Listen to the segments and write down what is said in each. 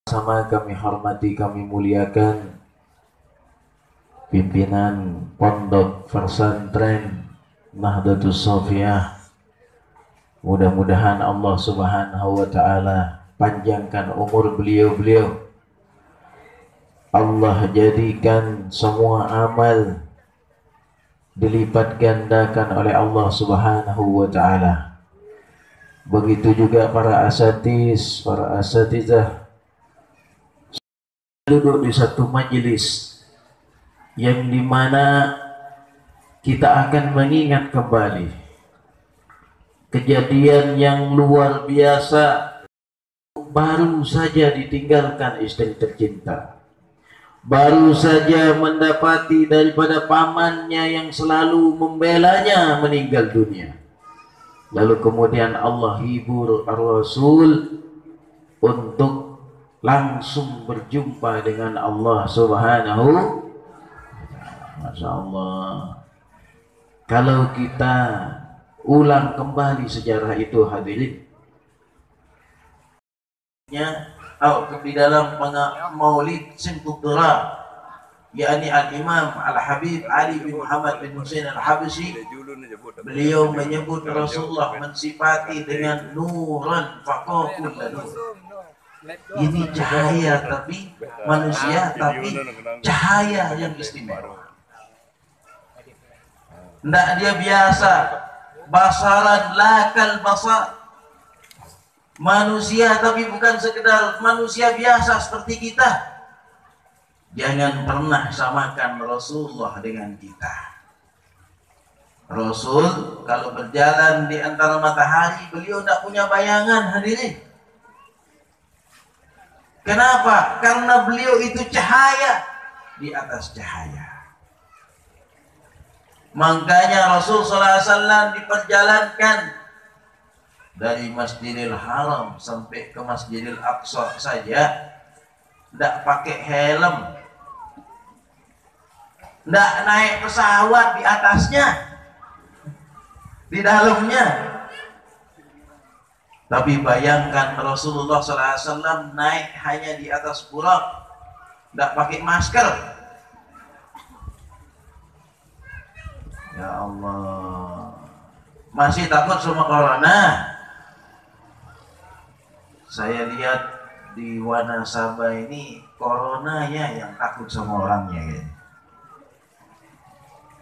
Sama kami hormati, kami muliakan pimpinan Pondok Pesantren Nahdlatus Shofiyah. Mudah-mudahan Allah Subhanahu wa Ta'ala panjangkan umur beliau-beliau. Allah jadikan semua amal dilipat gandakan oleh Allah Subhanahu wa Ta'ala. Begitu juga para asatizah duduk di satu majelis yang dimana kita akan mengingat kembali kejadian yang luar biasa. Baru saja ditinggalkan istri tercinta, baru saja mendapati daripada pamannya yang selalu membelanya meninggal dunia, lalu kemudian Allah hibur Rasul untuk langsung berjumpa dengan Allah Subhanahu. Masya Allah, kalau kita ulang kembali sejarah itu hadirin, di dalam Maulid Simputra, yakni Al-Imam Al-Habib Ali bin Muhammad bin Husain Al-Habsyi, beliau menyebut Rasulullah mensifati dengan nuran faqaqul nur. Ini cahaya tapi manusia, tapi cahaya yang istimewa. Tidak dia biasa, basaran lakal basar, manusia tapi bukan sekedar manusia biasa seperti kita. Jangan pernah samakan Rasulullah dengan kita. Rasul kalau berjalan di antara matahari, beliau tidak punya bayangan hadirin. Kenapa? Karena beliau itu cahaya di atas cahaya. Makanya Rasul SAW diperjalankan dari Masjidil Haram sampai ke Masjidil Aqsa saja tidak pakai helm, tidak naik pesawat di atasnya, di dalamnya. Tapi bayangkan Rasulullah SAW naik hanya di atas burak, tidak pakai masker. Ya Allah, masih takut sama corona? Saya lihat di Wanasaba ini coronanya yang takut sama orangnya ya.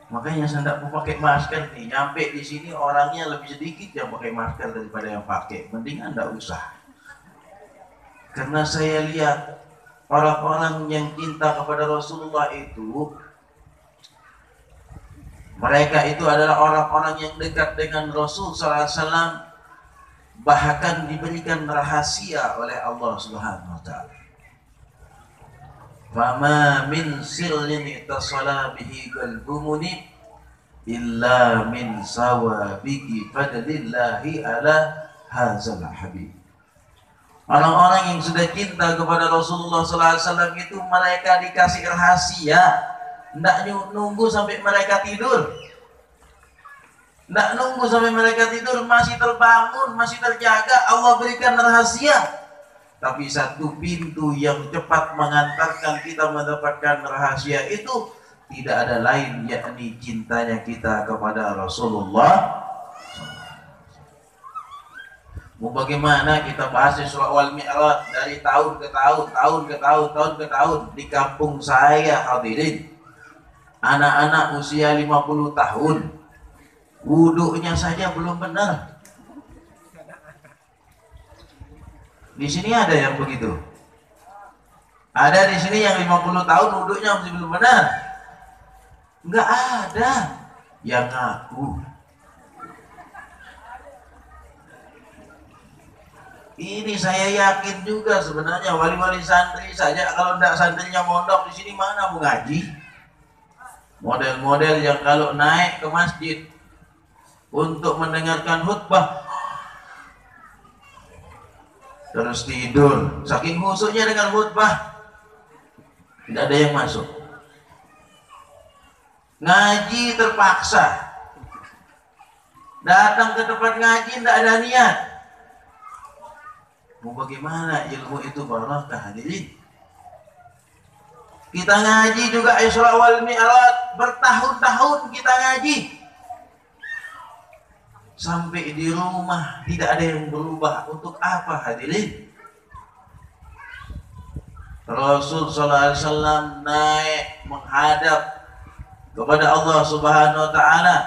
Makanya saya tidak mau pakai masker nih. Nyampe di sini orangnya lebih sedikit yang pakai masker daripada yang pakai. Mendingan tidak usah. Karena saya lihat orang-orang yang cinta kepada Rasulullah itu, mereka itu adalah orang-orang yang dekat dengan Rasul SAW, bahkan diberikan rahasia oleh Allah Subhanahu wa Ta'ala. Fama min sirrin ittasala bihi qalbumuni illa min sawabiki fadlillahi ala hadzal habib. Orang-orang yang sudah cinta kepada Rasulullah SAW itu mereka dikasih rahasia, tidak nunggu sampai mereka tidur. Tidak nunggu sampai mereka tidur, masih terbangun, masih terjaga, Allah berikan rahasia. Tapi satu pintu yang cepat mengantarkan kita mendapatkan rahasia itu tidak ada lain, yakni cintanya kita kepada Rasulullah. Mau bagaimana kita bahas surah Al-Mi'raj dari tahun ke tahun, tahun ke tahun. Di kampung saya hadirin, anak-anak usia 50 tahun, wuduknya saja belum benar. Di sini ada yang begitu. Ada di sini yang 50 tahun wuduknya masih belum benar. Enggak ada yang ngaku. Ini saya yakin juga sebenarnya wali-wali santri saja kalau tidak santrinya mondok di sini mana mau ngaji. Model-model yang kalau naik ke masjid untuk mendengarkan khutbah terus tidur, saking khusyuknya dengan khutbah, tidak ada yang masuk. Ngaji terpaksa, Datang ke tempat ngaji tidak ada niat. Mau bagaimana ilmu itu barakah hadirin? Kita ngaji juga Isra wal Mi'raj, bertahun-tahun kita ngaji. Sampai di rumah tidak ada yang berubah. Untuk apa hadirin? Rasul sallallahu alaihi wasallam naik menghadap kepada Allah Subhanahu wa taala.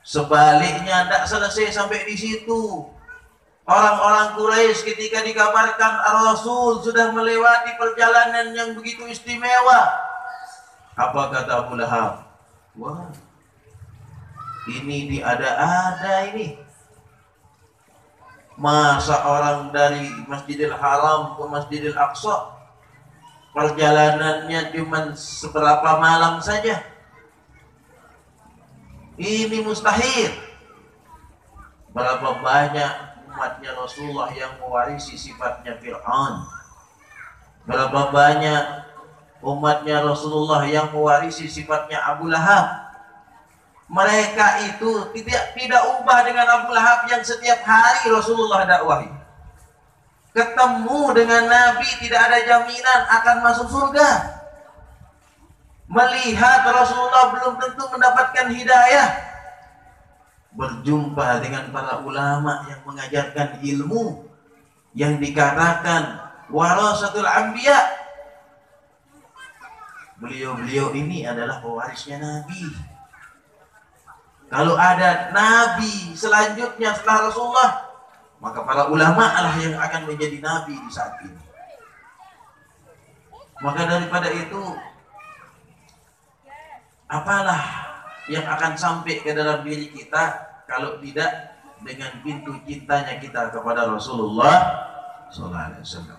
Sebaliknya tidak selesai sampai di situ. Orang-orang Quraisy ketika dikabarkan Rasul sudah melewati perjalanan yang begitu istimewa, apa kata Abu Lahab? Wah, ini diada-ada ini. Masa orang dari Masjidil Haram ke Masjidil Aqsa perjalanannya cuma seberapa malam saja? Ini mustahil. Berapa banyak umatnya Rasulullah yang mewarisi sifatnya Fir'aun. Berapa banyak umatnya Rasulullah yang mewarisi sifatnya Abu Lahab. Mereka itu tidak ubah dengan Abu Lahab yang setiap hari Rasulullah dakwahi. Ketemu dengan Nabi tidak ada jaminan akan masuk surga. Melihat Rasulullah belum tentu mendapatkan hidayah. Berjumpa dengan para ulama yang mengajarkan ilmu yang dikatakan warasatul anbiya. Beliau-beliau ini adalah pewarisnya Nabi. Kalau ada Nabi selanjutnya setelah Rasulullah, maka para ulama lah yang akan menjadi Nabi di saat ini. Maka daripada itu, apalah yang akan sampai ke dalam diri kita kalau tidak dengan pintu cintanya kita kepada Rasulullah SAW.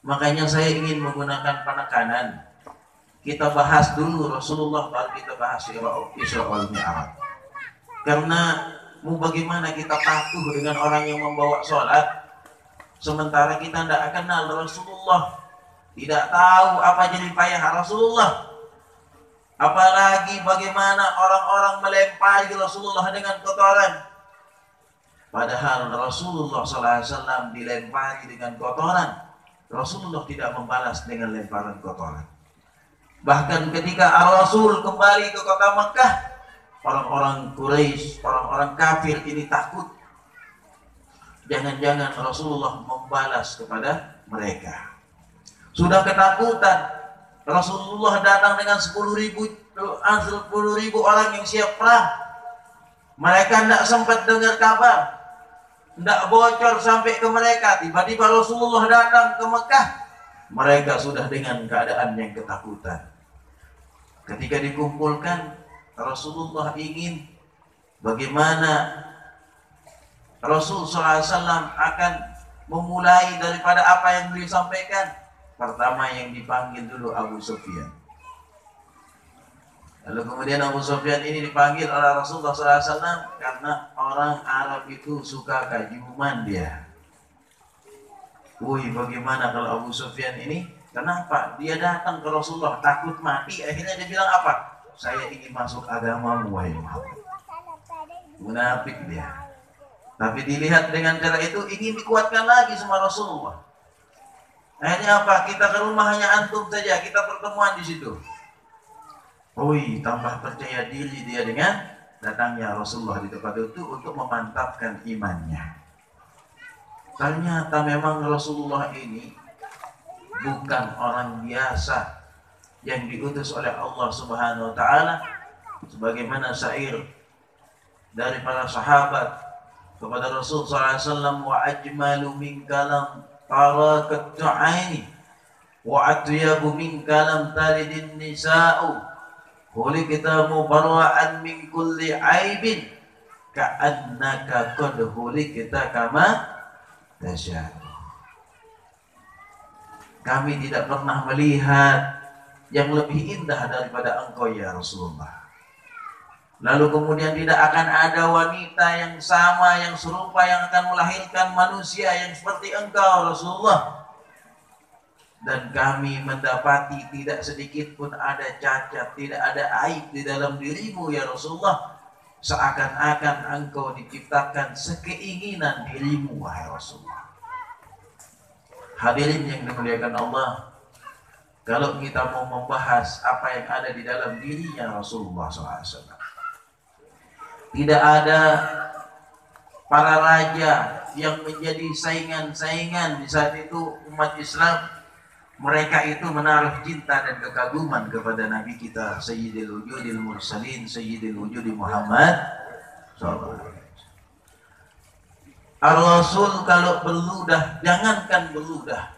Makanya saya ingin menggunakan penekanan. Kita bahas dulu Rasulullah, baru kita bahas Isra wal Mi'raj. Karena mau bagaimana kita patuh dengan orang yang membawa sholat sementara kita tidak kenal Rasulullah, tidak tahu apa jerih payah Rasulullah. Apalagi bagaimana orang-orang melempari Rasulullah dengan kotoran. Padahal Rasulullah SAW dilempari dengan kotoran. Rasulullah tidak membalas dengan lemparan kotoran. Bahkan ketika Rasul kembali ke kota Mekah, orang-orang Quraisy, orang-orang kafir ini takut. Jangan-jangan Rasulullah membalas kepada mereka. Sudah ketakutan. Rasulullah datang dengan 10.000 orang yang siap perang. Mereka tidak sempat dengar kabar, tidak bocor sampai ke mereka. Tiba-tiba Rasulullah datang ke Mekah, mereka sudah dengan keadaan yang ketakutan. Ketika dikumpulkan, Rasulullah ingin bagaimana Rasul SAW akan memulai daripada apa yang beliau sampaikan. Pertama yang dipanggil dulu Abu Sufyan. Lalu kemudian Abu Sufyan ini dipanggil oleh Rasulullah SAW karena orang Arab itu suka kajuman dia. Wih, bagaimana kalau Abu Sufyan ini? Kenapa? Dia datang ke Rasulullah takut mati. Akhirnya dia bilang apa? Saya ingin masuk agamamu, wahai Muhammad. Munafik dia. Tapi dilihat dengan cara itu ingin dikuatkan lagi sama Rasulullah. Akhirnya apa? Kita ke rumah hanya antum saja, kita pertemuan di situ. Wih, tambah percaya diri dia dengan datangnya Rasulullah di tempat itu untuk memantapkan imannya. Ternyata memang Rasulullah ini bukan orang biasa yang diutus oleh Allah Subhanahu wa taala, sebagaimana syair dari para sahabat kepada Rasul sallallahu alaihi wasallam, wa ajmalu min kalam tarakat tu'aini wa atyabu min kalam talidin nisa'u khuliqta mubarra'an min kulli aibin ka'annaka qad khuliqta kama tasya'u. Kami tidak pernah melihat yang lebih indah daripada engkau ya Rasulullah. Lalu kemudian tidak akan ada wanita yang sama, yang serupa, yang akan melahirkan manusia yang seperti engkau Rasulullah. Dan kami mendapati tidak sedikit pun ada cacat, tidak ada aib di dalam dirimu ya Rasulullah. seakan-akan engkau diciptakan sekeinginan dirimu, wahai Rasulullah. Hadirin yang dimuliakan Allah, kalau kita mau membahas apa yang ada di dalam dirinya Rasulullah SAW, tidak ada para raja yang menjadi saingan-saingan di saat itu umat Islam. Mereka itu menaruh cinta dan kekaguman kepada Nabi kita Sayyidil Wujudil Mursalin, Sayyidil Wujudi Muhammad SAW. Al-Rasul kalau berludah, jangankan berludah,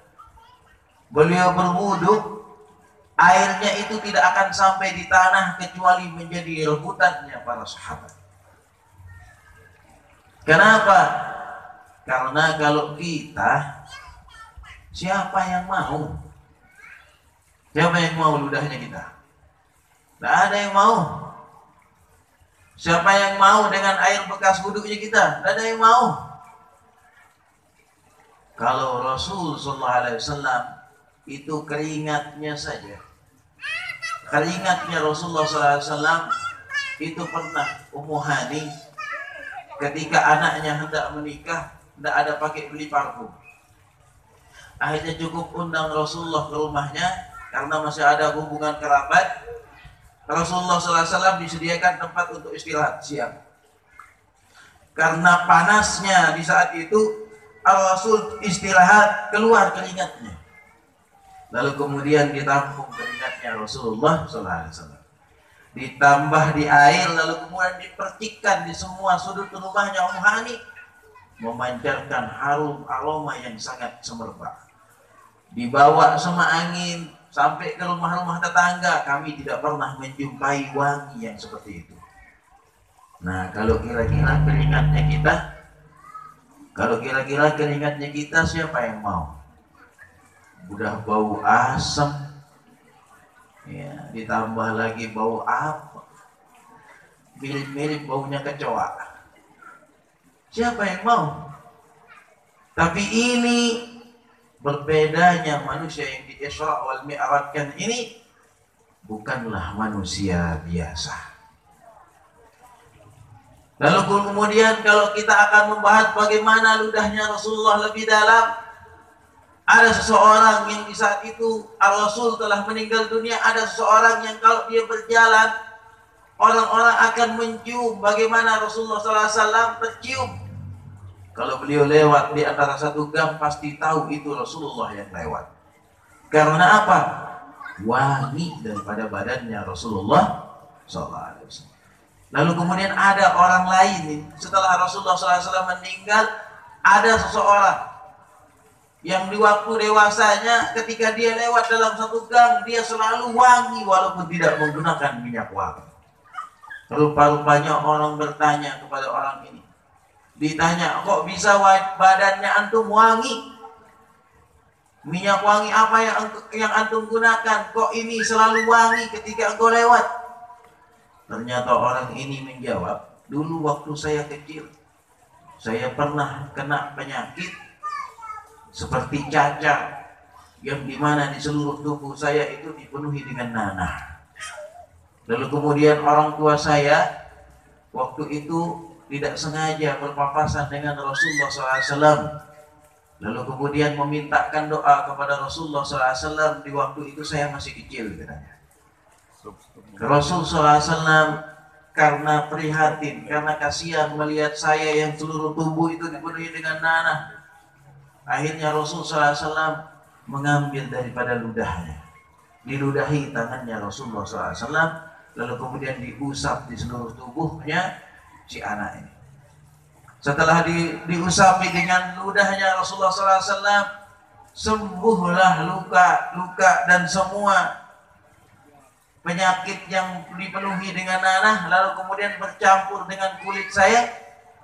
beliau berwudu, airnya itu tidak akan sampai di tanah kecuali menjadi rebutannya para sahabat. Kenapa? Karena kalau kita, siapa yang mau? Siapa yang mau ludahnya kita? Tidak ada yang mau. Siapa yang mau dengan air bekas wudhunya kita? Tidak ada yang mau. Kalau Rasul SAW itu keringatnya saja, keringatnya Rasulullah SAW itu pernah Ummu Hani ketika anaknya hendak menikah, tidak ada pakai beli parfum. Akhirnya cukup undang Rasulullah ke rumahnya karena masih ada hubungan kerabat. Rasulullah SAW disediakan tempat untuk istirahat siang. Karena panasnya di saat itu, Rasul istirahat, keluar keringatnya. Lalu kemudian ditampung keringatnya Rasulullah SAW. Ditambah di air, lalu kemudian dipercikkan di semua sudut rumahnya Ummu Hani, memancarkan harum aroma yang sangat semerbak. Dibawa sama angin sampai ke rumah-rumah tetangga, kami tidak pernah menjumpai wangi yang seperti itu. Nah, kalau kira-kira keringatnya kita, siapa yang mau? Udah bau asam, ya, ditambah lagi bau apa? Mirip-mirip baunya kecoa. Siapa yang mau? Tapi ini berbedanya manusia yang di Isra wal Mi'rajkan ini bukanlah manusia biasa. Lalu kemudian kalau kita akan membahas bagaimana ludahnya Rasulullah lebih dalam, ada seseorang yang di saat itu Rasul telah meninggal dunia, ada seseorang yang kalau dia berjalan, orang-orang akan mencium bagaimana Rasulullah SAW tercium. Kalau beliau lewat di antara satu gang, pasti tahu itu Rasulullah yang lewat. Karena apa? Wangi daripada badannya Rasulullah SAW. Lalu kemudian ada orang lain, setelah Rasulullah SAW meninggal, ada seseorang yang di waktu dewasanya ketika dia lewat dalam satu gang, dia selalu wangi walaupun tidak menggunakan minyak wangi. Rupa-rupanya orang bertanya kepada orang ini. Ditanya, kok bisa badannya antum wangi? Minyak wangi apa yang antum gunakan? Kok ini selalu wangi ketika engkau lewat? Ternyata orang ini menjawab, dulu waktu saya kecil, saya pernah kena penyakit seperti cacar, yang dimana di seluruh tubuh saya itu dipenuhi dengan nanah. Lalu kemudian orang tua saya waktu itu tidak sengaja berpapasan dengan Rasulullah SAW. Lalu kemudian memintakan doa kepada Rasulullah SAW di waktu itu saya masih kecil katanya. Rasulullah SAW karena prihatin, karena kasihan melihat saya yang seluruh tubuh itu dipenuhi dengan nanah, akhirnya Rasulullah SAW mengambil daripada ludahnya, diludahi tangannya Rasulullah SAW, lalu kemudian diusap di seluruh tubuhnya si anak ini. Setelah diusapi dengan ludahnya Rasulullah SAW, sembuhlah luka dan semua penyakit yang dipenuhi dengan nanah, lalu kemudian bercampur dengan kulit saya.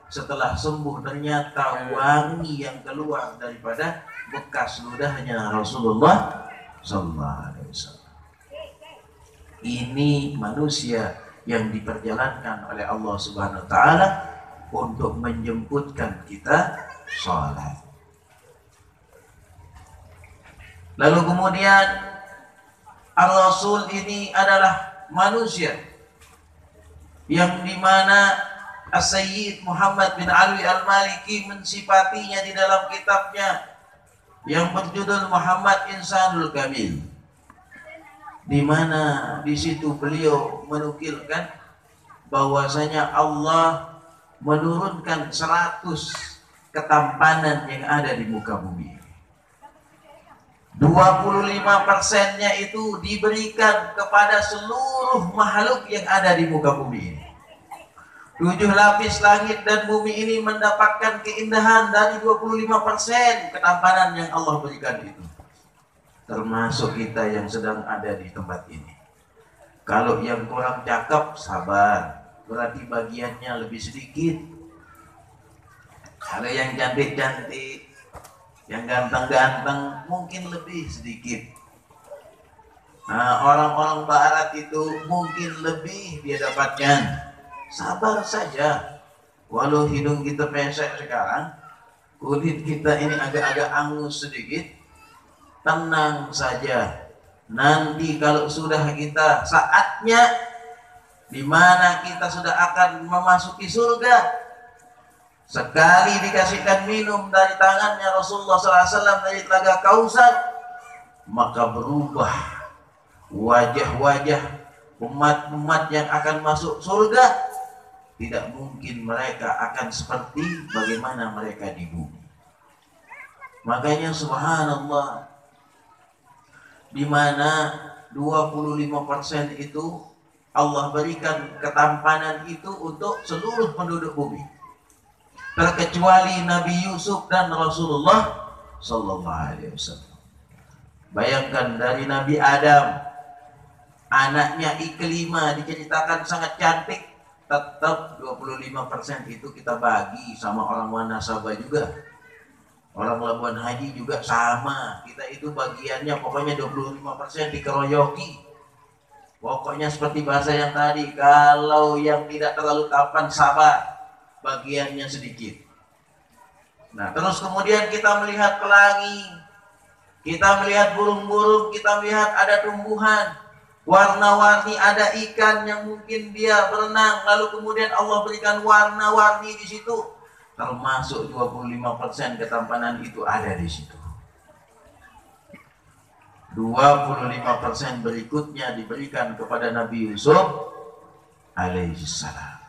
Setelah sembuh ternyata wangi yang keluar daripada bekas ludahnya Rasulullah SAW. Ini manusia yang diperjalankan oleh Allah Subhanahu wa taala untuk menjemputkan kita sholat. Lalu kemudian Ar-Rasul ini adalah manusia yang dimana As-Sayyid Muhammad bin Ali Al-Maliki mensifatinya di dalam kitabnya yang berjudul Muhammad Insanul Kamil, di mana di situ beliau menukilkan bahwasanya Allah menurunkan 100 ketampanan yang ada di muka bumi. 25%-nya itu diberikan kepada seluruh makhluk yang ada di muka bumi ini. 7 lapis langit dan bumi ini mendapatkan keindahan dari 25% ketampanan yang Allah berikan itu. Termasuk kita yang sedang ada di tempat ini. Kalau yang kurang cakep, sabar, berarti bagiannya lebih sedikit. Kalau yang cantik-cantik, yang ganteng-ganteng, mungkin lebih sedikit. Nah, orang-orang barat itu mungkin lebih dia dapatkan. Sabar saja. Walau hidung kita pesek sekarang, kulit kita ini agak-agak angus sedikit, tenang saja. Nanti kalau sudah kita saatnya di mana kita sudah akan memasuki surga, sekali dikasihkan minum dari tangannya Rasulullah SAW dari telaga Kausar, maka berubah wajah-wajah umat-umat yang akan masuk surga. Tidak mungkin mereka akan seperti bagaimana mereka di bumi. Makanya subhanallah, di mana 25% itu Allah berikan ketampanan itu untuk seluruh penduduk bumi, terkecuali Nabi Yusuf dan Rasulullah Sallallahu Alaihi Wasallam. Bayangkan dari Nabi Adam, anaknya Iklimah diceritakan sangat cantik, tetap 25% itu kita bagi sama orang Wanasaba juga. Orang Labuan Haji juga sama. Kita itu bagiannya pokoknya 25% dikeroyoki. Pokoknya seperti bahasa yang tadi, kalau yang tidak terlalu tampan sabar, bagiannya sedikit. Nah, terus kemudian kita melihat pelangi, kita melihat burung-burung, kita melihat ada tumbuhan, warna-warni, ada ikan yang mungkin dia berenang, lalu kemudian Allah berikan warna-warni di situ, termasuk 25% ketampanan itu ada di situ. 25% berikutnya diberikan kepada Nabi Yusuf alaihissalam.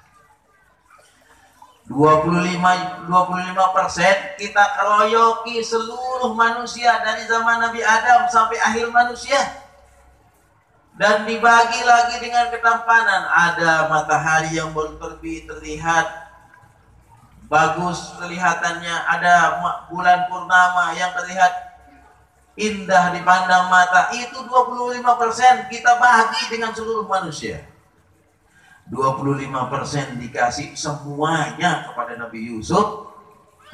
25% kita keroyoki seluruh manusia dari zaman Nabi Adam sampai akhir manusia, dan dibagi lagi dengan ketampanan. Ada matahari yang baru terbit terlihat bagus kelihatannya, ada bulan purnama yang terlihat indah dipandang mata. Itu 25% kita bagi dengan seluruh manusia. 25% dikasih semuanya kepada Nabi Yusuf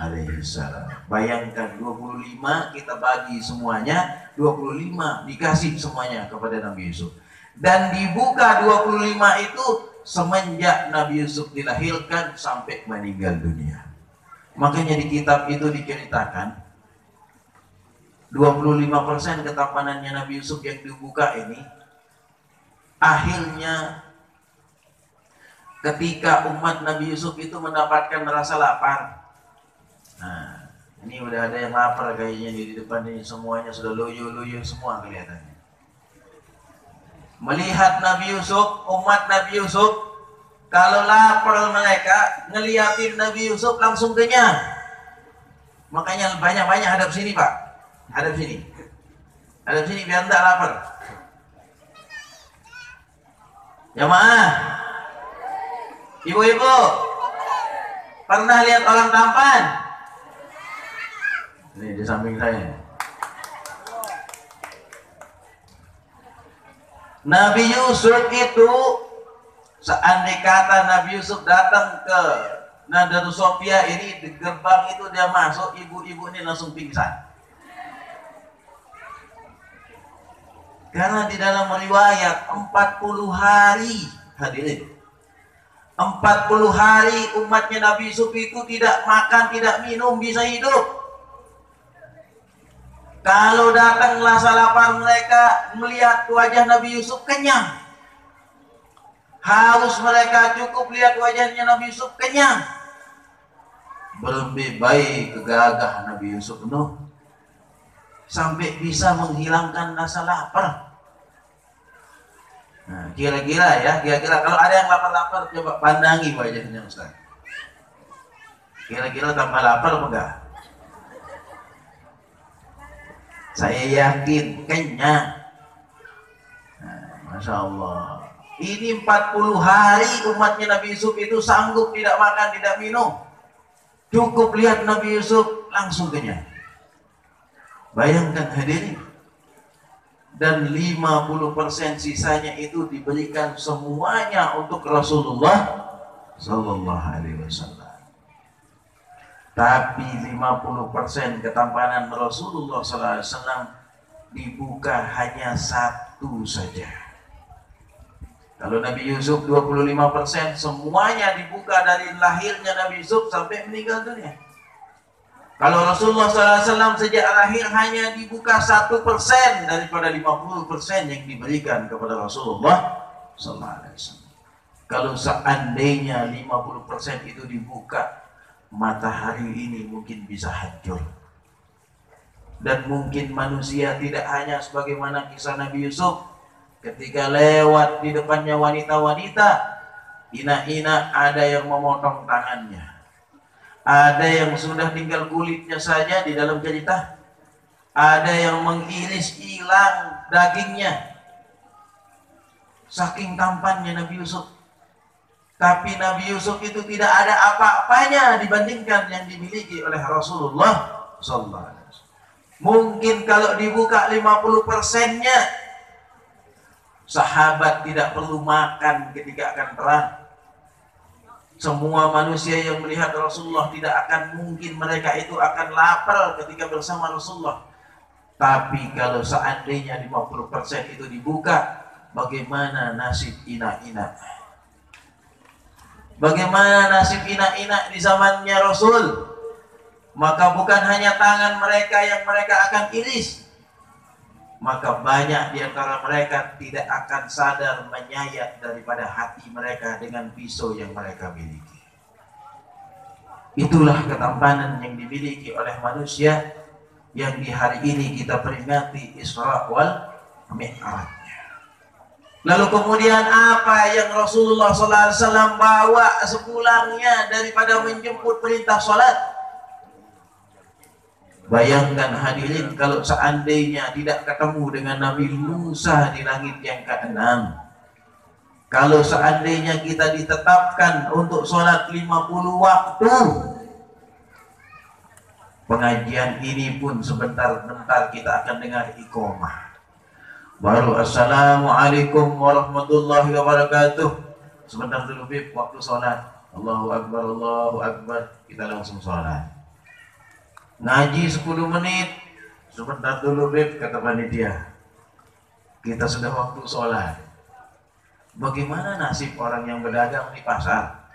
alaihissalam. Bayangkan 25 kita bagi semuanya, 25 dikasih semuanya kepada Nabi Yusuf. Dan dibuka 25 itu semenjak Nabi Yusuf dilahirkan sampai meninggal dunia. Makanya di kitab itu diceritakan 25% ketampanannya Nabi Yusuf yang dibuka ini, akhirnya ketika umat Nabi Yusuf itu mendapatkan rasa lapar. Nah, ini udah ada yang lapar kayaknya di depan ini, semuanya sudah loyo-loyo semua kelihatannya. Melihat Nabi Yusuf, umat Nabi Yusuf, kalau lapar mereka ngeliatin Nabi Yusuf langsung kenyang. Makanya banyak-banyak hadap sini Pak, hadap sini, hadap sini biar tidak lapar. Jamaah, ibu-ibu, pernah lihat orang tampan? Ini di samping saya. Nabi Yusuf itu, seandai kata Nabi Yusuf datang ke Nadarus Sofia ini, di gerbang itu dia masuk, ibu-ibu ini langsung pingsan. Karena di dalam riwayat 40 hari, hadirin, 40 hari umatnya Nabi Yusuf itu tidak makan, tidak minum, bisa hidup. Kalau datang rasa lapar mereka, melihat wajah Nabi Yusuf kenyang. Haus mereka, cukup lihat wajahnya Nabi Yusuf kenyang. Berlebih baik kegagah Nabi Yusuf Nuh sampai bisa menghilangkan rasa lapar. Nah, kira-kira kalau ada yang lapar-lapar, coba pandangi wajahnya Ustaz. Kira-kira tambah lapar apa enggak? Saya yakin kenyang. Nah, Masya Allah. Ini 40 hari umatnya Nabi Yusuf itu sanggup tidak makan, tidak minum. Cukup lihat Nabi Yusuf langsung kenyang. Bayangkan hadirin. Dan 50% sisanya itu diberikan semuanya untuk Rasulullah Sallallahu Alaihi Wasallam. Tapi 50% ketampanan Rasulullah Sallallahu Alaihi Wasallam dibuka hanya satu saja. Kalau Nabi Yusuf 25%, semuanya dibuka dari lahirnya Nabi Yusuf sampai meninggal dunia. Kalau Rasulullah SAW sejak lahir hanya dibuka 1% daripada 50% yang diberikan kepada Rasulullah SAW. Kalau seandainya 50% itu dibuka, matahari ini mungkin bisa hancur. Dan mungkin manusia tidak hanya sebagaimana kisah Nabi Yusuf, ketika lewat di depannya wanita-wanita, ina-ina ada yang memotong tangannya. Ada yang sudah tinggal kulitnya saja di dalam cerita. Ada yang mengiris hilang dagingnya. Saking tampannya Nabi Yusuf. Tapi Nabi Yusuf itu tidak ada apa-apanya dibandingkan yang dimiliki oleh Rasulullah SAW. Mungkin kalau dibuka 50%-nya, sahabat tidak perlu makan ketika akan perang. Semua manusia yang melihat Rasulullah tidak akan mungkin mereka itu akan lapar ketika bersama Rasulullah. Tapi kalau seandainya 50% itu dibuka, bagaimana nasib ina-ina? Bagaimana nasib ina-ina di zamannya Rasul? Maka bukan hanya tangan mereka yang mereka akan iris, maka banyak di antara mereka tidak akan sadar menyayat daripada hati mereka dengan pisau yang mereka miliki. Itulah ketampanan yang dimiliki oleh manusia yang di hari ini kita peringati Isra wal Mi'raj. Lalu kemudian apa yang Rasulullah SAW bawa sepulangnya daripada menjemput perintah sholat? Bayangkan hadirin, kalau seandainya tidak ketemu dengan Nabi Musa di langit yang ke-6, kalau seandainya kita ditetapkan untuk sholat 50 waktu, pengajian ini pun sebentar-bentar kita akan dengar iqamah. Baru assalamualaikum warahmatullahi wabarakatuh. Sebentar dulu Bib, waktu sholat. Allahu Akbar, Allahu Akbar. Kita langsung sholat. Ngaji 10 menit. Sebentar dulu Bib, kata panitia. Kita sudah waktu sholat. Bagaimana nasib orang yang berdagang di pasar?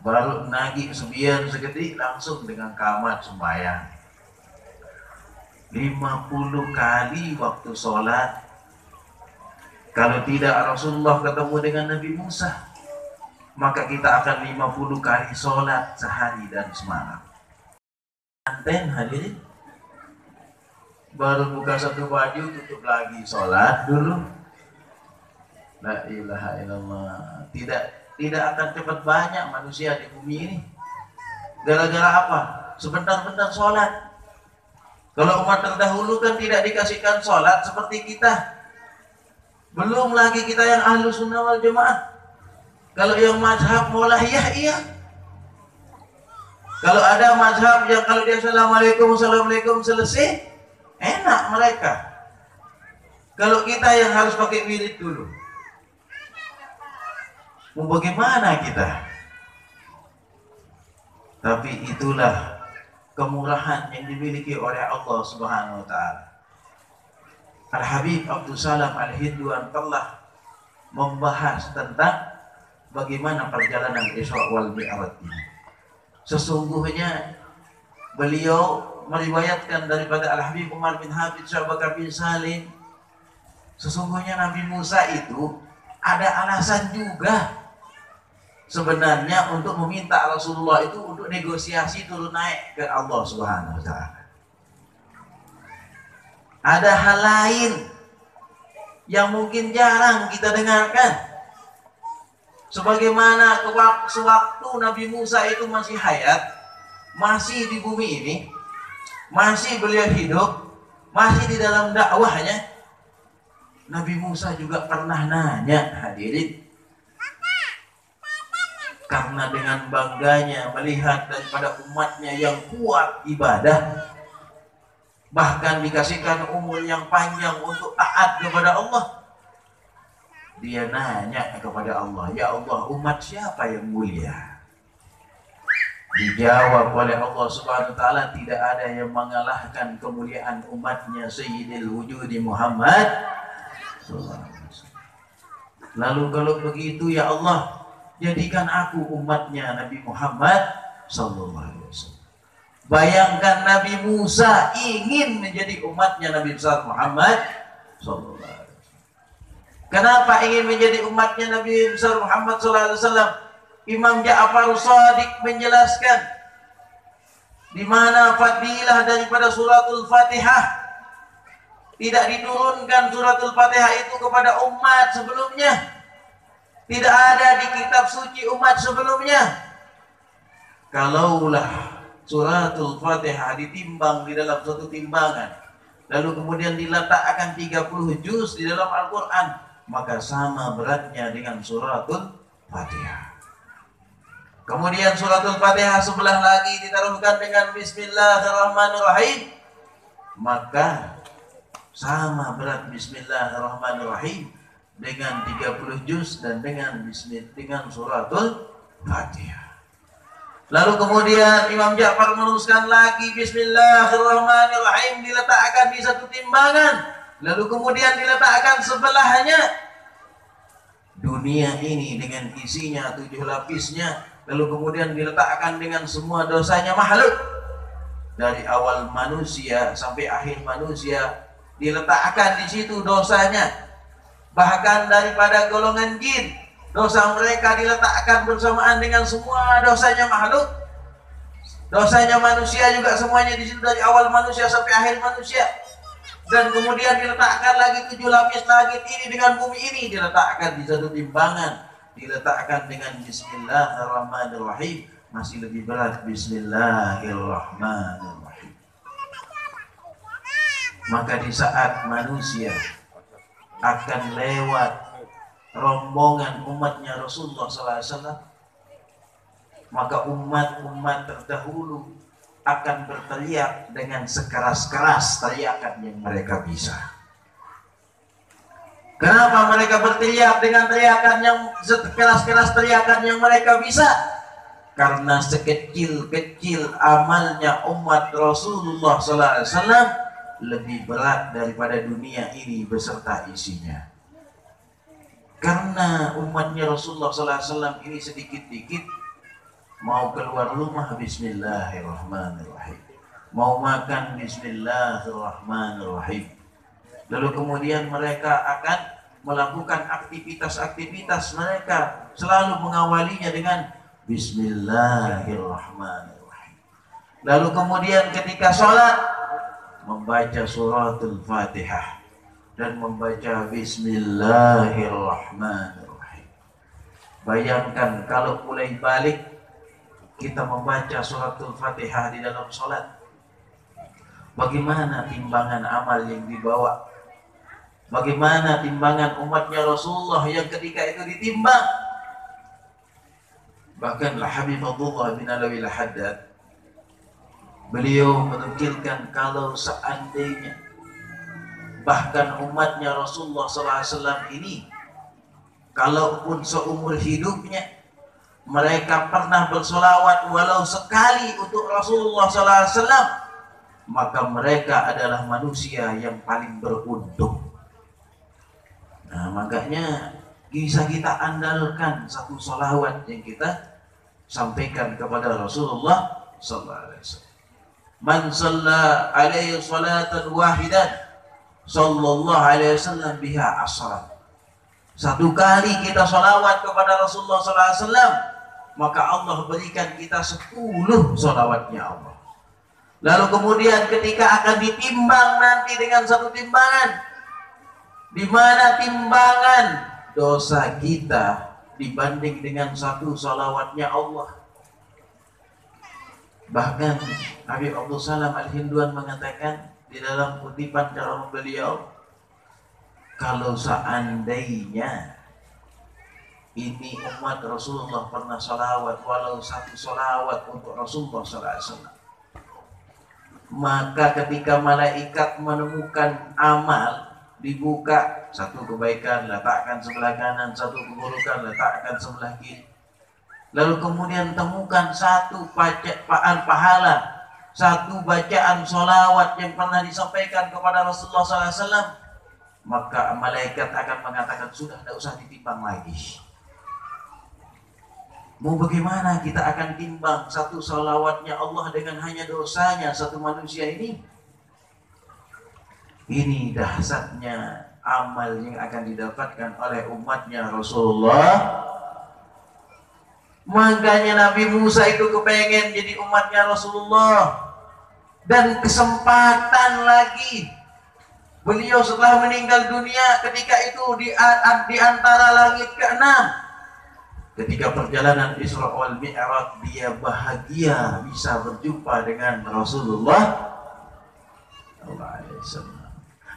Baru nagih sebian segede langsung dengan kamat sembahyang. 50 kali waktu sholat. Kalau tidak Rasulullah ketemu dengan Nabi Musa, maka kita akan 50 kali sholat sehari dan semalam. Anten hadirin, baru buka satu baju, tutup lagi, sholat dulu. La ilaha illallah. Tidak akan cepat banyak manusia di bumi ini. Gara-gara apa? Sebentar-bentar sholat. Kalau umat terdahulu kan tidak dikasihkan sholat seperti kita. Belum lagi kita yang ahlu sunnah wal jamaah. Kalau yang mazhab mulahiyah, iya. Kalau ada mazhab yang kalau dia assalamualaikum selesai, enak mereka. Kalau kita yang harus pakai wirid dulu, mau bagaimana kita? Tapi itulah kemurahan yang dimiliki oleh Allah Subhanahu wa Ta'ala. Al-Habib Abdul Salam Al-Hindwan telah membahas tentang bagaimana perjalanan Isra wal Mi'raj ini. Sesungguhnya beliau meriwayatkan daripada Al-Habib Umar bin Habib Syekh Bakar bin Salim, sesungguhnya Nabi Musa itu ada alasan juga sebenarnya untuk meminta Rasulullah itu untuk negosiasi turun naik ke Allah Subhanahu wa taala. Ada hal lain yang mungkin jarang kita dengarkan. Sebagaimana sewaktu Nabi Musa itu masih hayat, masih di bumi ini, masih beliau hidup, masih di dalam dakwahnya, Nabi Musa juga pernah nanya, hadirin, karena dengan bangganya melihat daripada umatnya yang kuat ibadah, bahkan dikasihkan umur yang panjang untuk taat kepada Allah, dia nanya kepada Allah, ya Allah, umat siapa yang mulia? Dijawab oleh Allah Subhanahu wa taala, tidak ada yang mengalahkan kemuliaan umatnya Sayyidil Wujudi Muhammad. Lalu kalau begitu ya Allah, jadikan aku umatnya Nabi Muhammad sallallahu alaihi wasallam. Bayangkan Nabi Musa ingin menjadi umatnya Nabi besar Muhammad sallallahu alaihi wasallam. Kenapa ingin menjadi umatnya Nabi besar Muhammad sallallahu alaihi wasallam? Imam Ja'far Shadiq menjelaskan di mana fadilah daripada suratul Fatihah. Tidak diturunkan suratul Fatihah itu kepada umat sebelumnya. Tidak ada di kitab suci umat sebelumnya. Kalaulah suratul Fatihah ditimbang di dalam suatu timbangan, lalu kemudian diletakkan 30 juz di dalam Al-Quran, maka sama beratnya dengan suratul Fatihah. Kemudian suratul Fatihah sebelah lagi ditaruhkan dengan Bismillahirrahmanirrahim, maka sama berat Bismillahirrahmanirrahim dengan 30 juz dan dengan suratul Fatihah. Lalu kemudian Imam Ja'far meneruskan lagi Bismillahirrahmanirrahim diletakkan di satu timbangan, lalu kemudian diletakkan sebelahnya dunia ini dengan isinya 7 lapisnya, lalu kemudian diletakkan dengan semua dosanya makhluk dari awal manusia sampai akhir manusia, diletakkan di situ dosanya. Bahkan daripada golongan jin, dosa mereka diletakkan bersamaan dengan semua dosanya makhluk. Dosanya manusia juga semuanya di situ dari awal manusia sampai akhir manusia. Dan kemudian diletakkan lagi 7 lapis langit ini dengan bumi ini, diletakkan di satu timbangan, diletakkan dengan Bismillahirrahmanirrahim, masih lebih berat Bismillahirrahmanirrahim. Maka di saat manusia akan lewat rombongan umatnya Rasulullah SAW, maka umat-umat terdahulu akan berteriak dengan sekeras-keras teriakan yang mereka bisa. Kenapa mereka berteriak dengan teriakan yang sekeras-keras teriakan yang mereka bisa? Karena sekecil-kecil amalnya umat Rasulullah SAW lebih berat daripada dunia ini beserta isinya. Karena umatnya Rasulullah SAW ini sedikit-dikit mau keluar rumah Bismillahirrahmanirrahim, mau makan Bismillahirrahmanirrahim, lalu kemudian mereka akan melakukan aktivitas-aktivitas mereka selalu mengawalinya dengan Bismillahirrahmanirrahim. Lalu kemudian ketika sholat membaca suratul Fatihah dan membaca Bismillahirrahmanirrahim. Bayangkan kalau mulai balik kita membaca suratul Fatihah di dalam sholat, bagaimana timbangan amal yang dibawa, bagaimana timbangan umatnya Rasulullah yang ketika itu ditimbang. Bahkan Habib Abdullah bin Alawi Al-Haddad, beliau menukilkan kalau seandainya bahkan umatnya Rasulullah SAW ini, kalaupun seumur hidupnya mereka pernah bersolawat walau sekali untuk Rasulullah SAW, maka mereka adalah manusia yang paling beruntung. Nah, makanya bisa kita andalkan satu solawat yang kita sampaikan kepada Rasulullah SAW. Man shalla alaihi salatan wahidan sallallahu alaihi wasallam biha asran. Satu kali kita sholawat kepada Rasulullah SAW, maka Allah berikan kita 10 sholawatnya Allah. Lalu kemudian ketika akan ditimbang nanti dengan satu timbangan, di mana timbangan dosa kita dibanding dengan satu sholawatnya Allah. Bahkan Habib Abdul Salam Al-Hinduan mengatakan di dalam kutipan kalam beliau, kalau seandainya ini umat Rasulullah pernah sholawat walau satu sholawat untuk Rasulullah SAW, maka ketika malaikat menemukan amal, dibuka satu kebaikan letakkan sebelah kanan, satu keburukan letakkan sebelah kiri. Lalu kemudian temukan satu bacaan pahala, satu bacaan sholawat yang pernah disampaikan kepada Rasulullah SAW, maka malaikat akan mengatakan sudah, tidak usah ditimbang lagi. Mau bagaimana kita akan timbang satu sholawatnya Allah dengan hanya dosanya satu manusia ini? Ini dahsyatnya amal yang akan didapatkan oleh umatnya Rasulullah. Makanya Nabi Musa itu kepengen jadi umatnya Rasulullah. Dan kesempatan lagi, beliau setelah meninggal dunia ketika itu di antara langit ke-6, ketika perjalanan Isra wal Mi'raj, dia bahagia bisa berjumpa dengan Rasulullah SAW.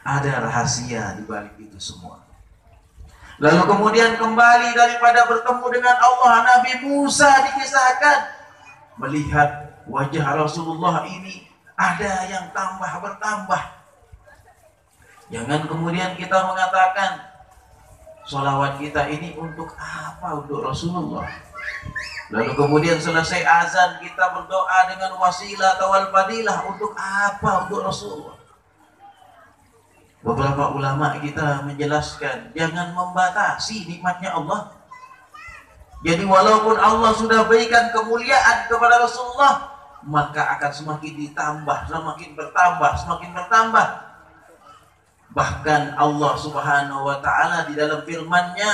Ada rahasia di balik itu semua. Lalu kemudian kembali daripada bertemu dengan Allah, Nabi Musa dikisahkan melihat wajah Rasulullah ini ada yang tambah bertambah. Jangan kemudian kita mengatakan sholawat kita ini untuk apa? Untuk Rasulullah. Lalu kemudian selesai azan kita berdoa dengan wasilah atau al-fadilah, untuk apa? Untuk Rasulullah. Beberapa ulama kita menjelaskan jangan membatasi nikmatnya Allah. Jadi walaupun Allah sudah berikan kemuliaan kepada Rasulullah, maka akan semakin ditambah, semakin bertambah, semakin bertambah. Bahkan Allah Subhanahu wa taala di dalam firman-Nya,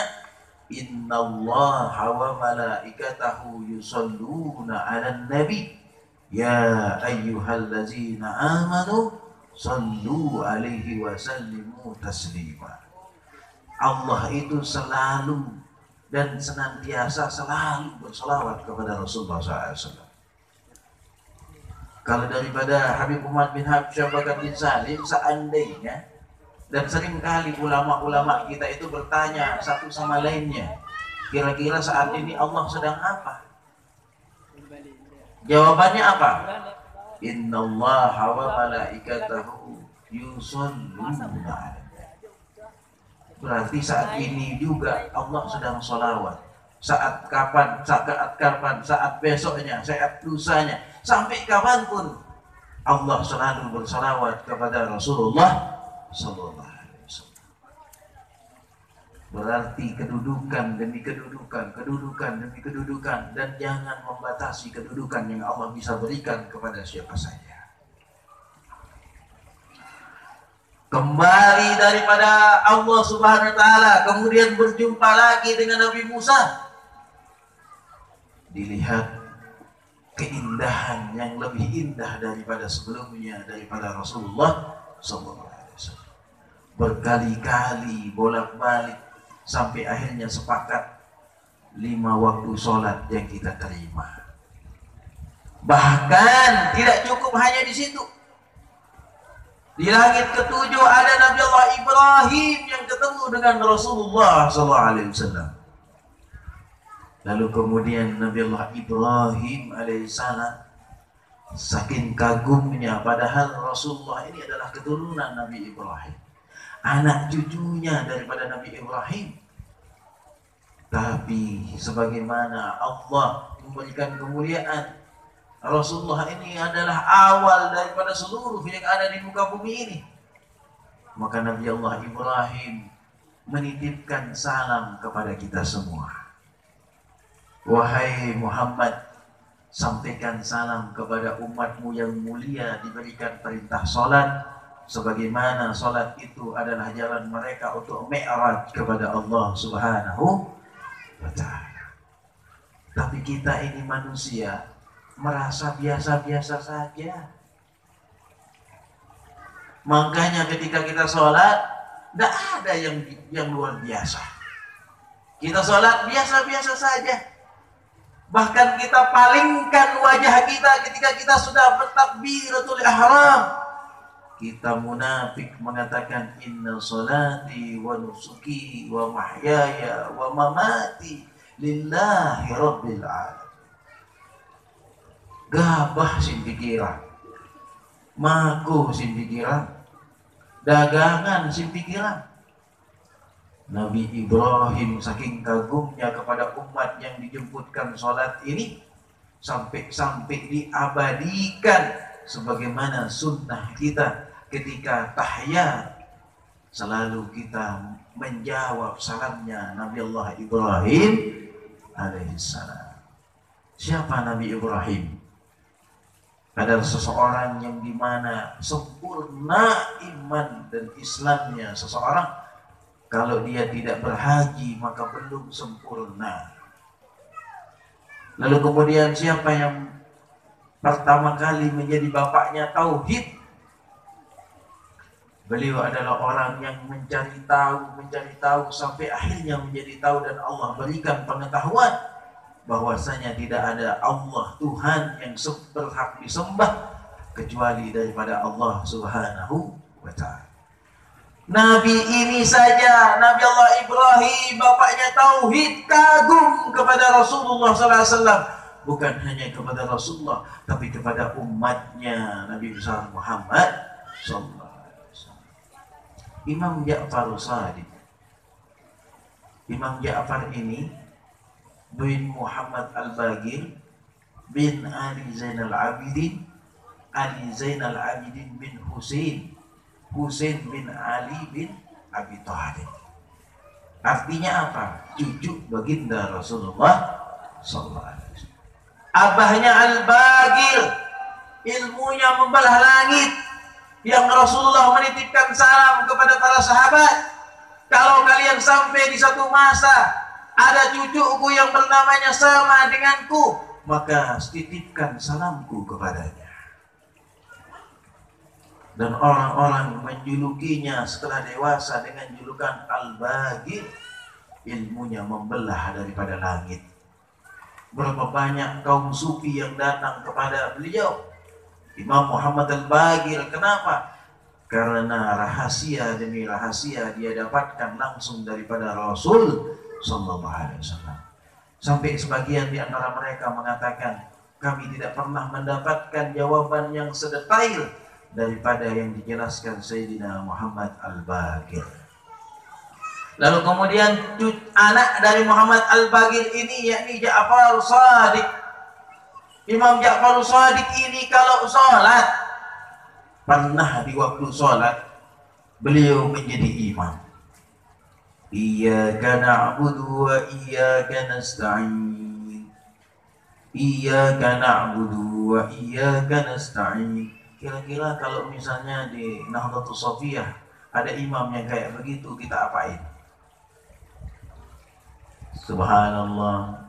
innallaha wa malaikatahu yusholluna 'alan nabi ya ayyuhallazina amanu shallu alaihi wa sallimu taslima. Allah itu selalu dan senantiasa selalu berselawat kepada Rasulullah SAW. Kalau daripada Habib Umar bin Habsyah Bakar bin Salim, seandainya, dan seringkali ulama-ulama kita itu bertanya satu sama lainnya, kira-kira saat ini Allah sedang apa? Jawabannya apa? Innallaha wa malaikatahu yusholluna 'alan. Berarti saat ini juga Allah sedang sholawat. Saat kapan, saat besoknya, saat lusanya, sampai kapanpun Allah selalu bersalawat kepada Rasulullah Sallallahu Alaihi Wasallam. Berarti kedudukan demi kedudukan, kedudukan demi kedudukan, dan jangan membatasi kedudukan yang Allah bisa berikan kepada siapa saja. Kembali daripada Allah Subhanahu wa taala, kemudian berjumpa lagi dengan Nabi Musa. Dilihat keindahan yang lebih indah daripada sebelumnya, daripada Rasulullah sallallahu alaihi wasallam. Berkali-kali bolak-balik sampai akhirnya sepakat 5 waktu sholat yang kita terima. Bahkan tidak cukup hanya di situ. Di langit ke-7 ada Nabi Allah Ibrahim yang ketemu dengan Rasulullah SAW. Lalu kemudian Nabi Allah Ibrahim alaihissalam saking kagumnya, padahal Rasulullah ini adalah keturunan Nabi Ibrahim, anak cucunya daripada Nabi Ibrahim. Tapi sebagaimana Allah memberikan kemuliaan, Rasulullah ini adalah awal daripada seluruh yang ada di muka bumi ini. Maka Nabi Allah Ibrahim menitipkan salam kepada kita semua. Wahai Muhammad, sampaikan salam kepada umatmu yang mulia, diberikan perintah sholat, sebagaimana salat itu adalah jalan mereka untuk mi'raj kepada Allah Subhanahu wa ta'ala. Tapi kita ini manusia merasa biasa-biasa saja. Makanya ketika kita sholat, tidak ada yang luar biasa. Kita sholat biasa-biasa saja. Bahkan kita palingkan wajah kita ketika kita sudah bertakbiratul ihram. Kita munafik mengatakan inna sholati wa nusuki wa mahyaya wa mamati lillahi rabbil alamin. Gabah sin pikiran, maku sin pikiran, dagangan sin pikiran. Nabi Ibrahim saking kagumnya kepada umat yang dijemputkan sholat ini, sampai diabadikan sebagaimana sunnah kita ketika tahiyat, selalu kita menjawab salamnya Nabi Allah Ibrahim alaihissalam. Siapa Nabi Ibrahim? Adalah seseorang yang dimana sempurna iman dan Islamnya seseorang. Kalau dia tidak berhaji maka belum sempurna. Lalu kemudian siapa yang pertama kali menjadi bapaknya tauhid? Beliau adalah orang yang mencari tahu sampai akhirnya menjadi tahu, dan Allah berikan pengetahuan bahwasanya tidak ada Allah Tuhan yang berhak disembah kecuali daripada Allah Subhanahu wa ta'ala. Nabi ini saja, Nabi Allah Ibrahim, bapaknya tauhid, kagum kepada Rasulullah SAW. Bukan hanya kepada Rasulullah, tapi kepada umatnya Nabi besar Muhammad SAW. Imam Ja'far Shadiq. Imam Ja'far ini bin Muhammad Al-Bagir bin Ali Zainal Abidin, Ali Zainal Abidin bin Husain bin Ali bin Abi Thalib. Artinya apa? Cucu baginda Rasulullah SAW. Abahnya Al-Bagir, ilmunya membelah langit, yang Rasulullah menitipkan salam kepada para sahabat. Kalau kalian sampai di satu masa ada cucuku yang bernamanya sama denganku, maka titipkan salamku kepadanya. Dan orang-orang menjulukinya setelah dewasa dengan julukan Al-Bagir, ilmunya membelah daripada langit. Berapa banyak kaum sufi yang datang kepada beliau, Imam Muhammad Al-Bagir. Kenapa? Karena rahasia demi rahasia dia dapatkan langsung daripada Rasul Sallallahu Alaihi Wasallam. Sampai sebagian di antara mereka mengatakan, kami tidak pernah mendapatkan jawaban yang sedetail daripada yang dijelaskan Sayyidina Muhammad Al-Bagir. Lalu kemudian anak dari Muhammad Al-Bagir ini yakni Ja'far Shadiq. Imam Ja'far Shadiq ini kalau sholat, pernah di waktu sholat beliau menjadi imam. Iyyaka na'budu wa iyyaka nasta'in. Iyyaka na'budu wa iyyaka nasta'in. Kira-kira kalau misalnya di Nahdlatul Shafiyah ada imam yang kayak begitu, kita apain? Subhanallah,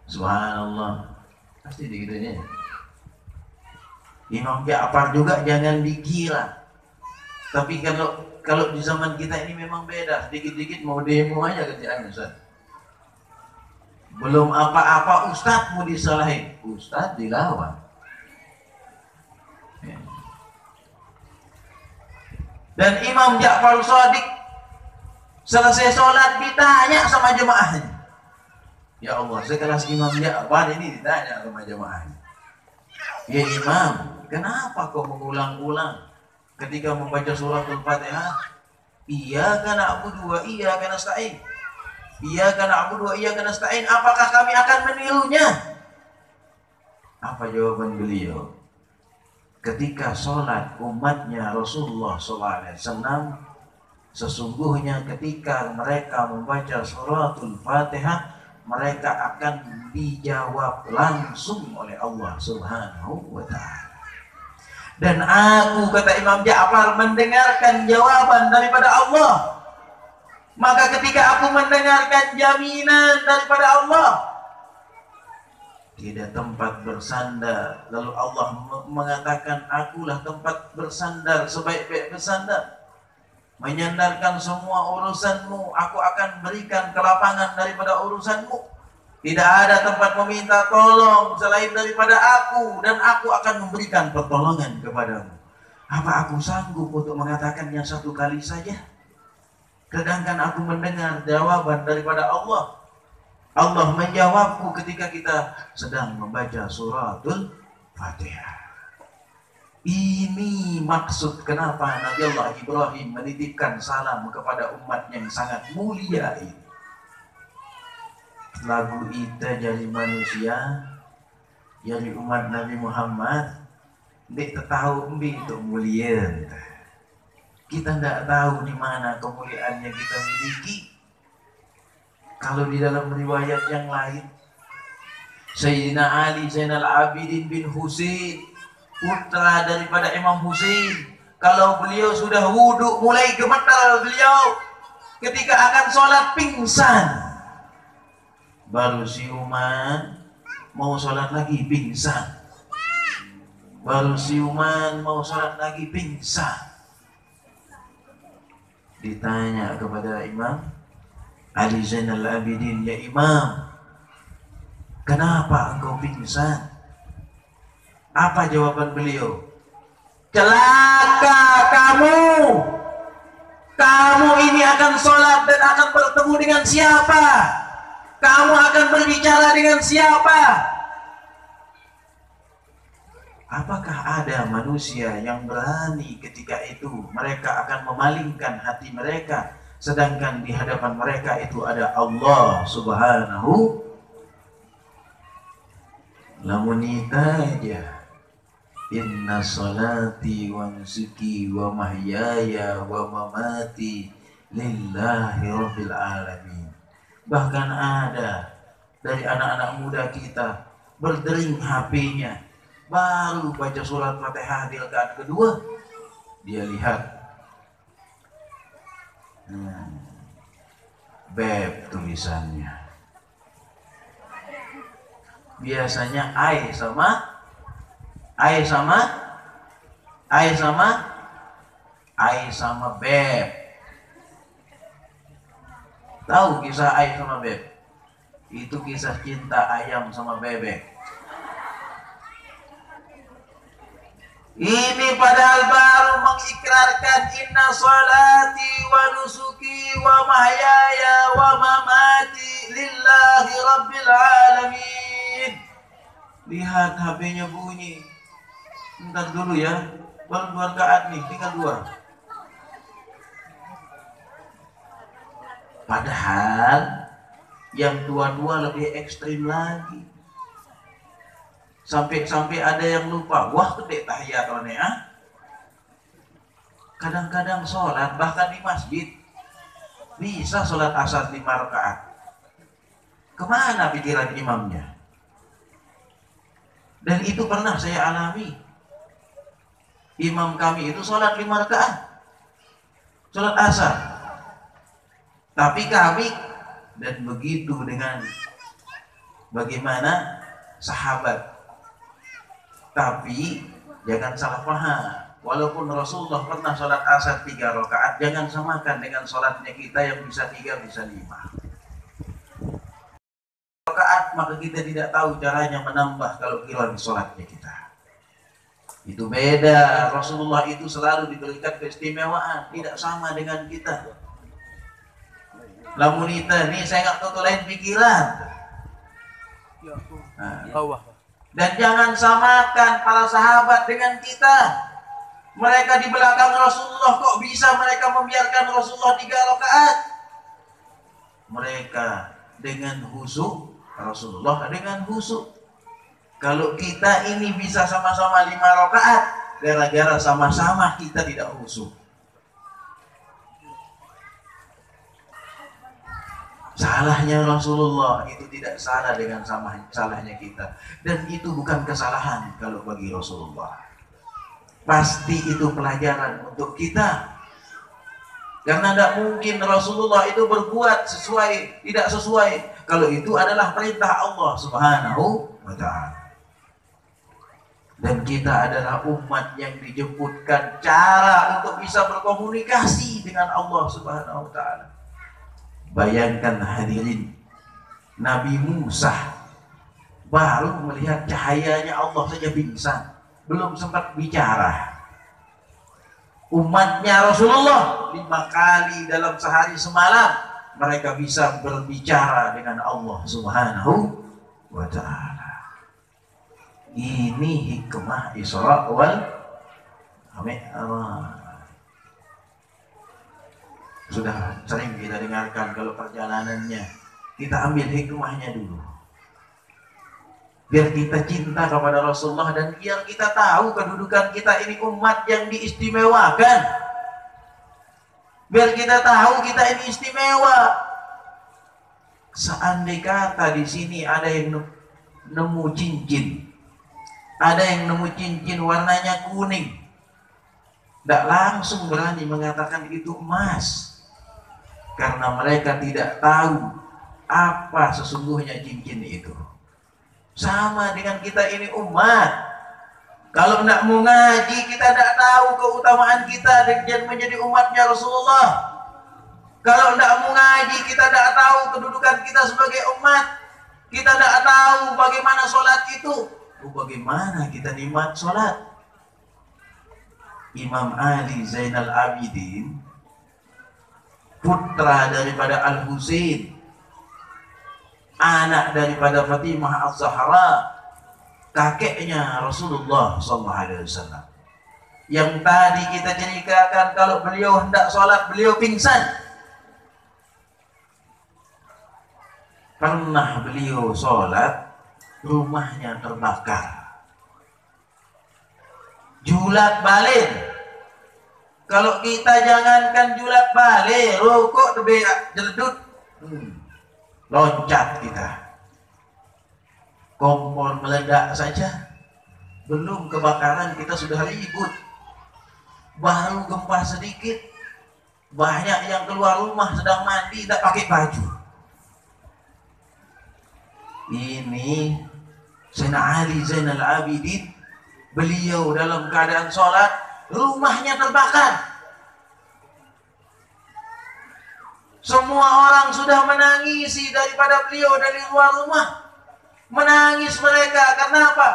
subhanallah. Pasti digitunya. Imam Ja'far juga jangan dikira. Tapi kalau di zaman kita ini memang beda. Dikit-dikit mau demo aja kerjaan Ustaz. Belum apa-apa Ustaz mau disalahin, Ustaz dilawan. Dan Imam Ja'far Shadiq selesai sholat ditanya sama jemaahnya. Ya Allah, sekelas Imam Ja'far ini ditanya sama jemaahnya. Ya Imam, kenapa kau mengulang-ulang ketika membaca suratul Fatihah? Iyyaka na'budu wa iyyaka nasta'in. Iyyaka na'budu wa iyyaka nasta'in. Apakah kami akan menirunya? Apa jawaban beliau? Ketika sholat umatnya Rasulullah SAW, sesungguhnya ketika mereka membaca suratul Fatihah, mereka akan dijawab langsung oleh Allah Subhanahu wa ta'ala. Dan aku, kata Imam Ja'far, mendengarkan jawaban daripada Allah. Maka ketika aku mendengarkan jaminan daripada Allah, tidak tempat bersandar, lalu Allah mengatakan, akulah tempat bersandar sebaik-baik bersandar. Menyandarkan semua urusanmu, aku akan berikan kelapangan daripada urusanmu. Tidak ada tempat meminta tolong selain daripada aku, dan aku akan memberikan pertolongan kepadamu. Apa aku sanggup untuk mengatakannya satu kali saja? Sedangkan aku mendengar jawaban daripada Allah. Allah menjawabku ketika kita sedang membaca suratul Fatihah. Ini maksud kenapa Nabi Allah Ibrahim menitipkan salam kepada umat yang sangat mulia ini. Lagu kita jadi manusia, jadi umat Nabi Muhammad, dia tahu itu mulia. Kita tidak tahu di mana kemuliaan yang kita miliki. Kalau di dalam riwayat yang lain, Sayyidina Ali Zainal Abidin bin Husain, putra daripada Imam Husain, kalau beliau sudah wudhu mulai gemetar beliau, ketika akan sholat pingsan. Baru siuman mau sholat lagi pingsan. Baru siuman mau sholat lagi pingsan. Ditanya kepada Imam Ali Zainal Abidin, ya Imam, kenapa engkau pingsan? Apa jawaban beliau? Celaka kamu! Kamu ini akan sholat dan akan bertemu dengan siapa? Kamu akan berbicara dengan siapa? Apakah ada manusia yang berani ketika itu mereka akan memalingkan hati mereka, sedangkan di hadapan mereka itu ada Allah Subhanahu. Lamun aja, inna salati wa nusuki wa mahyaya wa mamati lillahi rabbil alamin. Bahkan ada dari anak-anak muda kita berdering HP-nya, baru baca surat Fatihah di rakaat kedua, dia lihat beb tulisannya. Biasanya ai sama beb. Tahu kisah ai sama beb? Itu kisah cinta ayam sama bebek. Ini padahal baru mengikrarkan inna salati wa nusuki wa mahyaya wa mamati lillahi rabbil alamin. Lihat HP-nya bunyi. Bentar dulu ya, baru 2 rakaat nih, tinggal 2. Padahal yang tua-tua lebih ekstrim lagi. Sampai ada yang lupa, wah gede tahiyat ya. Kadang-kadang sholat bahkan di masjid bisa sholat asar 5 rakaat. Kemana pikiran imamnya? Dan itu pernah saya alami. Imam kami itu sholat 5 rakaat, sholat asar. Tapi kami, dan begitu dengan bagaimana sahabat. Tapi jangan salah paham. Walaupun Rasulullah pernah sholat asar 3 rakaat, jangan samakan dengan sholatnya kita yang bisa 3, bisa 5 rakaat. Maka kita tidak tahu caranya menambah kalau hilang sholatnya kita. Itu beda. Rasulullah itu selalu diberikan keistimewaan, tidak sama dengan kita. Lamunita nih saya nggak tahu lain pikiran. Dan jangan samakan para sahabat dengan kita. Mereka di belakang Rasulullah, kok bisa mereka membiarkan Rasulullah 3 rakaat? Mereka dengan khusyuk, Rasulullah dengan khusyuk. Kalau kita ini bisa sama-sama 5 rakaat, gara-gara sama-sama kita tidak khusyuk. Salahnya Rasulullah itu tidak salah dengan salahnya kita. Dan itu bukan kesalahan kalau bagi Rasulullah. Pasti itu pelajaran untuk kita. Karena tidak mungkin Rasulullah itu berbuat tidak sesuai kalau itu adalah perintah Allah Subhanahu wa ta'ala. Dan kita adalah umat yang dijemputkan cara untuk bisa berkomunikasi dengan Allah Subhanahu wa ta'ala. Bayangkan hadirin, Nabi Musa baru melihat cahayanya Allah saja pingsan, belum sempat bicara. Umatnya Rasulullah 5 kali dalam sehari semalam mereka bisa berbicara dengan Allah Subhanahu wa ta'ala. Ini hikmah Isra wal Mi'raj. Sudah sering kita dengarkan kalau perjalanannya, kita ambil hikmahnya dulu. Biar kita cinta kepada Rasulullah dan biar kita tahu kedudukan kita ini umat yang diistimewakan. Biar kita tahu kita ini istimewa. Seandainya kata di sini ada yang nemu cincin, ada yang nemu cincin warnanya kuning, tidak langsung berani mengatakan itu emas, karena mereka tidak tahu apa sesungguhnya cincin itu. Sama dengan kita ini umat. Kalau tidak mau ngaji, kita tidak tahu keutamaan kita dan menjadi umatnya Rasulullah. Kalau tidak mau ngaji, kita tidak tahu kedudukan kita sebagai umat. Kita tidak tahu bagaimana sholat itu. Bagaimana kita nikmat sholat. Imam Ali Zainal Abidin, putra daripada Al-Husain, anak daripada Fatimah Az-Zahra, kakeknya Rasulullah SAW, yang tadi kita ceritakan kalau beliau hendak sholat beliau pingsan. Pernah beliau sholat rumahnya terbakar, julat balik. Kalau kita jangankan julat balik, rokok jeledut, loncat kita. Kompor meledak saja, belum kebakaran kita sudah ribut. Baru gempa sedikit, banyak yang keluar rumah sedang mandi tidak pakai baju. Ini Sayyidina Ali Zainal Abidin, beliau dalam keadaan sholat rumahnya terbakar. Semua orang sudah menangisi daripada beliau dari luar rumah. Menangis mereka, karena apa?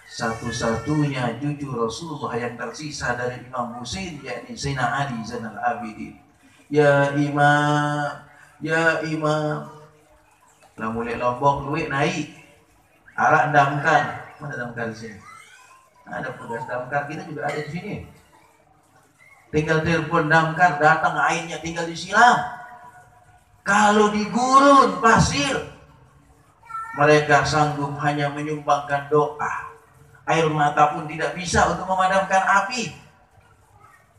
Satu-satunya cucu Rasulullah yang tersisa dari Imam Husain, yakni Sayyidina Ali Zainal Abidin. Ya Imam, ya Imam. Lah mulai Lombok duit naik. Arak damkar. Mana damkar di sini? Ada petugas damkar kita juga ada di sini. Tinggal telepon damkar, datang airnya tinggal disiram. Kalau di gurun pasir, mereka sanggup hanya menyumbangkan doa. Air mata pun tidak bisa untuk memadamkan api.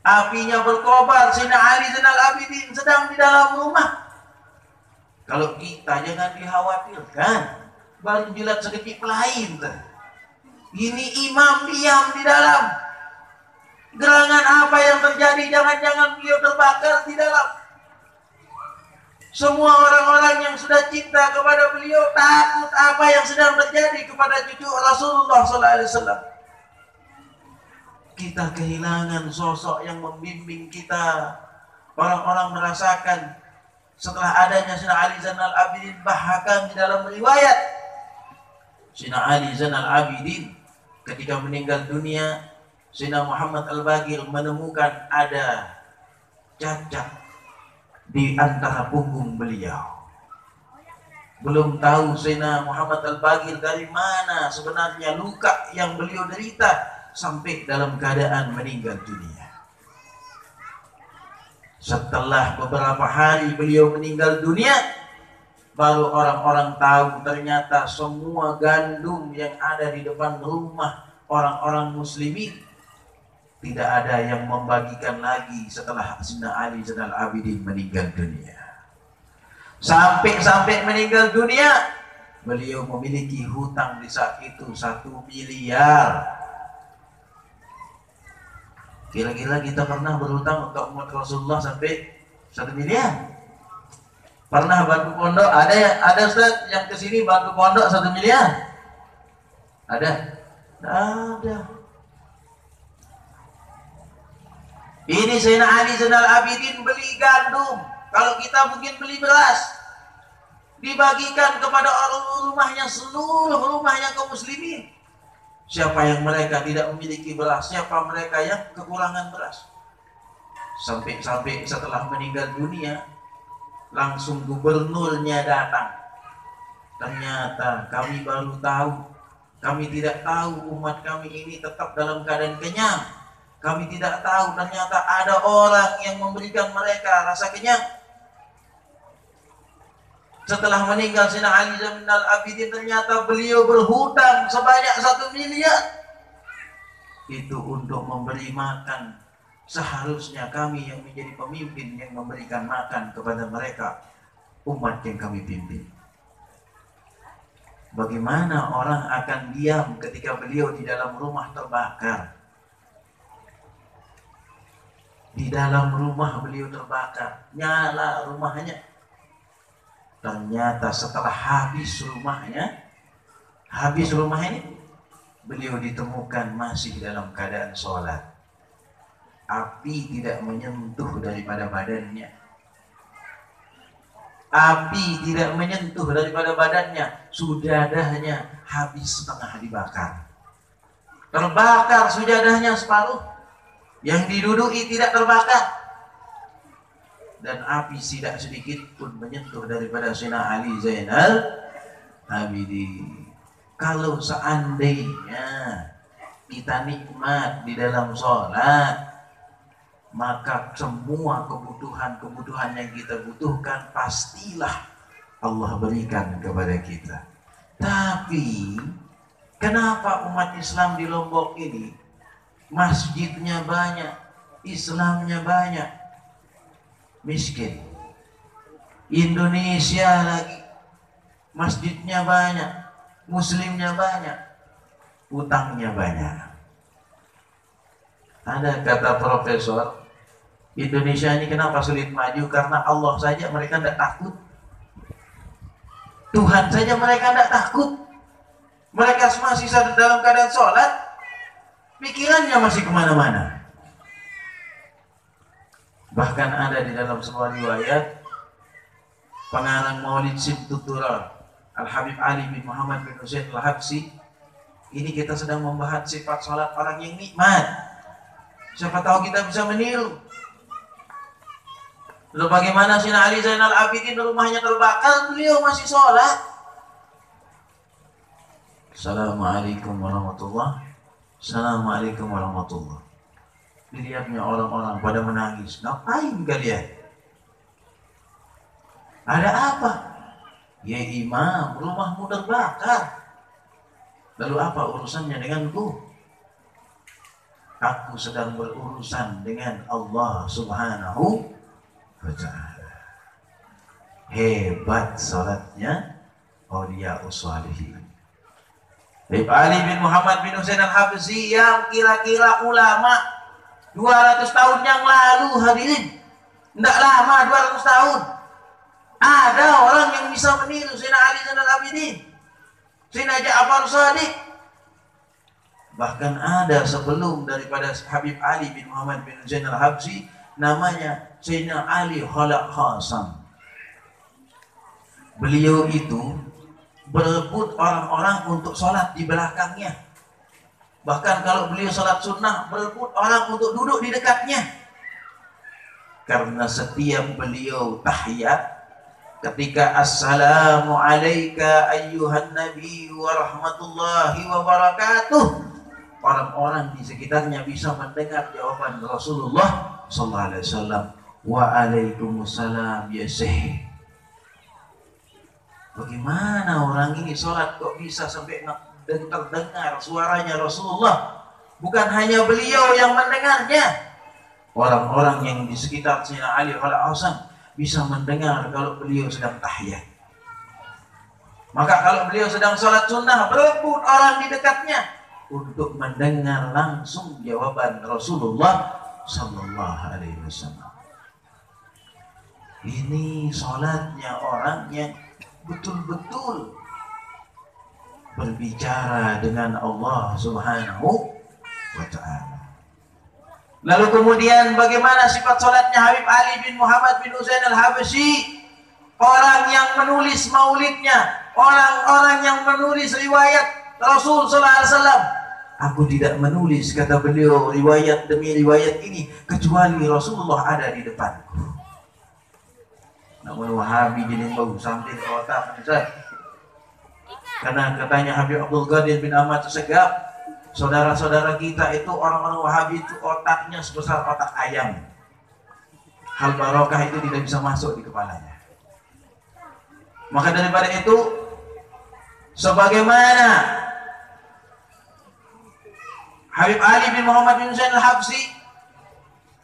Apinya berkobar. Sayyidina Ali Zainal Abidin sedang di dalam rumah. Kalau kita jangan dikhawatirkan, baru jilat sedetik lain. Ini imam diam di dalam. Gerangan apa yang terjadi? Jangan-jangan beliau terbakar di dalam. Semua orang-orang yang sudah cinta kepada beliau takut apa yang sedang terjadi kepada cucu Rasulullah SAW. Kita kehilangan sosok yang membimbing kita. Orang-orang merasakan setelah adanya Sayyidina Ali Zainal Abidin, bahkan di dalam riwayat Sayyidina Ali Zainal Abidin ketika meninggal dunia, Sayyidina Muhammad Al-Baqir menemukan ada cacat di antara punggung beliau. Belum tahu Sayyidina Muhammad Al-Baqir dari mana sebenarnya luka yang beliau derita sampai dalam keadaan meninggal dunia. Setelah beberapa hari beliau meninggal dunia, baru orang-orang tahu ternyata semua gandum yang ada di depan rumah orang-orang muslimin tidak ada yang membagikan lagi setelah Sayyidina Ali Zainal Abidin meninggal dunia. Sampai meninggal dunia, beliau memiliki hutang di saat itu 1 miliar. Kira-kira kita pernah berhutang untuk umat Rasulullah sampai 1 miliar? Pernah bantu pondok? Ada Ustaz yang kesini bantu pondok 1 miliar? Ada? Ada. Ini Sayyidina Ali Zainal Abidin beli gandum. Kalau kita mungkin beli beras. Dibagikan kepada orang rumahnya, seluruh rumahnya kaum muslimin. Siapa yang mereka tidak memiliki beras, siapa mereka yang kekurangan beras. Sampai setelah meninggal dunia, langsung gubernurnya datang. Ternyata kami baru tahu, kami tidak tahu umat kami ini tetap dalam keadaan kenyang. Kami tidak tahu ternyata ada orang yang memberikan mereka rasa kenyang. Setelah meninggal Sayyidina Ali Zainal Abidin, ternyata beliau berhutang sebanyak 1 miliar. Itu untuk memberi makan. Seharusnya kami yang menjadi pemimpin yang memberikan makan kepada mereka, umat yang kami pimpin. Bagaimana orang akan diam ketika beliau di dalam rumah terbakar? Di dalam rumah beliau terbakar, nyala rumahnya. Ternyata setelah habis rumah ini, beliau ditemukan masih dalam keadaan sholat. Api tidak menyentuh daripada badannya. Sujadahnya habis setengah dibakar. Terbakar sujadahnya separuh. Yang diduduki tidak terbakar. Dan api tidak sedikit pun menyentuh daripada Sayyidina Ali Zainal Abidin. Kalau seandainya kita nikmat di dalam sholat, maka semua kebutuhan yang kita butuhkan pastilah Allah berikan kepada kita. Tapi kenapa umat Islam di Lombok ini masjidnya banyak, Islamnya banyak, miskin? Indonesia lagi masjidnya banyak, muslimnya banyak, utangnya banyak. Ada kata profesor, Indonesia ini kenapa sulit maju? Karena Allah saja mereka tidak takut, Tuhan saja mereka tidak takut. Mereka masih dalam keadaan sholat, pikirannya masih kemana-mana. Bahkan ada di dalam sebuah riwayat, pengarang Maulid Simtuturar Al-Habib Ali bin Muhammad bin Husain Al-Habsi, ini kita sedang membahas sifat sholat orang yang nikmat. Siapa tahu kita bisa meniru. Lalu bagaimana Sayyidina Ali Zainal Abidin rumahnya terbakar, beliau masih sholat. Assalamualaikum warahmatullahi wabarakatuh. Assalamualaikum warahmatullahi wabarakatuh. Dilihatnya orang-orang pada menangis. Ngapain kalian? Ada apa? Ya imam, rumahmu terbakar. Lalu apa urusannya denganku? Aku sedang berurusan dengan Allah Subhanahu wa ta'ala. Hebat salatnya Awliyaus Shalihin. Habib Ali bin Muhammad bin Husain Al-Habsyi yang kira-kira ulama 200 tahun yang lalu, hadirin, tidak lama, 200 tahun, ada orang yang bisa meniru Sayyidina Ali Zainal Abidin, Sayyidina Ja'far Shadiq. Bahkan ada sebelum daripada Habib Ali bin Muhammad bin Husain Al-Habsyi, namanya Sayyidina Ali Khalaq Hasan. Beliau itu berebut orang-orang untuk sholat di belakangnya. Bahkan kalau beliau sholat sunnah, berebut orang untuk duduk di dekatnya. Karena setiap beliau tahiyat, ketika assalamu alayka ayyuhan nabi wa rahmatullahi wa barakatuh, orang-orang di sekitarnya bisa mendengar jawaban Rasulullah sallallahu alaihi wasallam, wa alaikumussalam ya syekh. Bagaimana orang ini sholat kok bisa sampai terdengar suaranya Rasulullah? Bukan hanya beliau yang mendengarnya, orang-orang yang di sekitar Sayyidina Ali Khalaq Hasan bisa mendengar kalau beliau sedang tahiyat. Maka kalau beliau sedang sholat sunnah, berebut orang di dekatnya untuk mendengar langsung jawaban Rasulullah Sallallahu Alaihi Wasallam. Ini sholatnya orang yang betul-betul berbicara dengan Allah Subhanahu wa Ta'ala. Lalu kemudian bagaimana sifat sholatnya Habib Ali bin Muhammad bin Husain al-Habsyi, orang yang menulis maulidnya, orang-orang yang menulis riwayat Rasul sallallahu alaihi wasallam. Aku tidak menulis, kata beliau, riwayat demi riwayat ini kecuali Rasulullah ada di depanku. Namun Wahabi jadi bau sampai ke otak Ustaz. Karena katanya Habib Abdul Qadir bin Ahmad Segaf, saudara-saudara kita itu orang-orang Wahabi itu otaknya sebesar otak ayam. Hal barokah itu tidak bisa masuk di kepalanya. Maka daripada itu, sebagaimana Habib Ali bin Muhammad bin Husain al-Habsyi,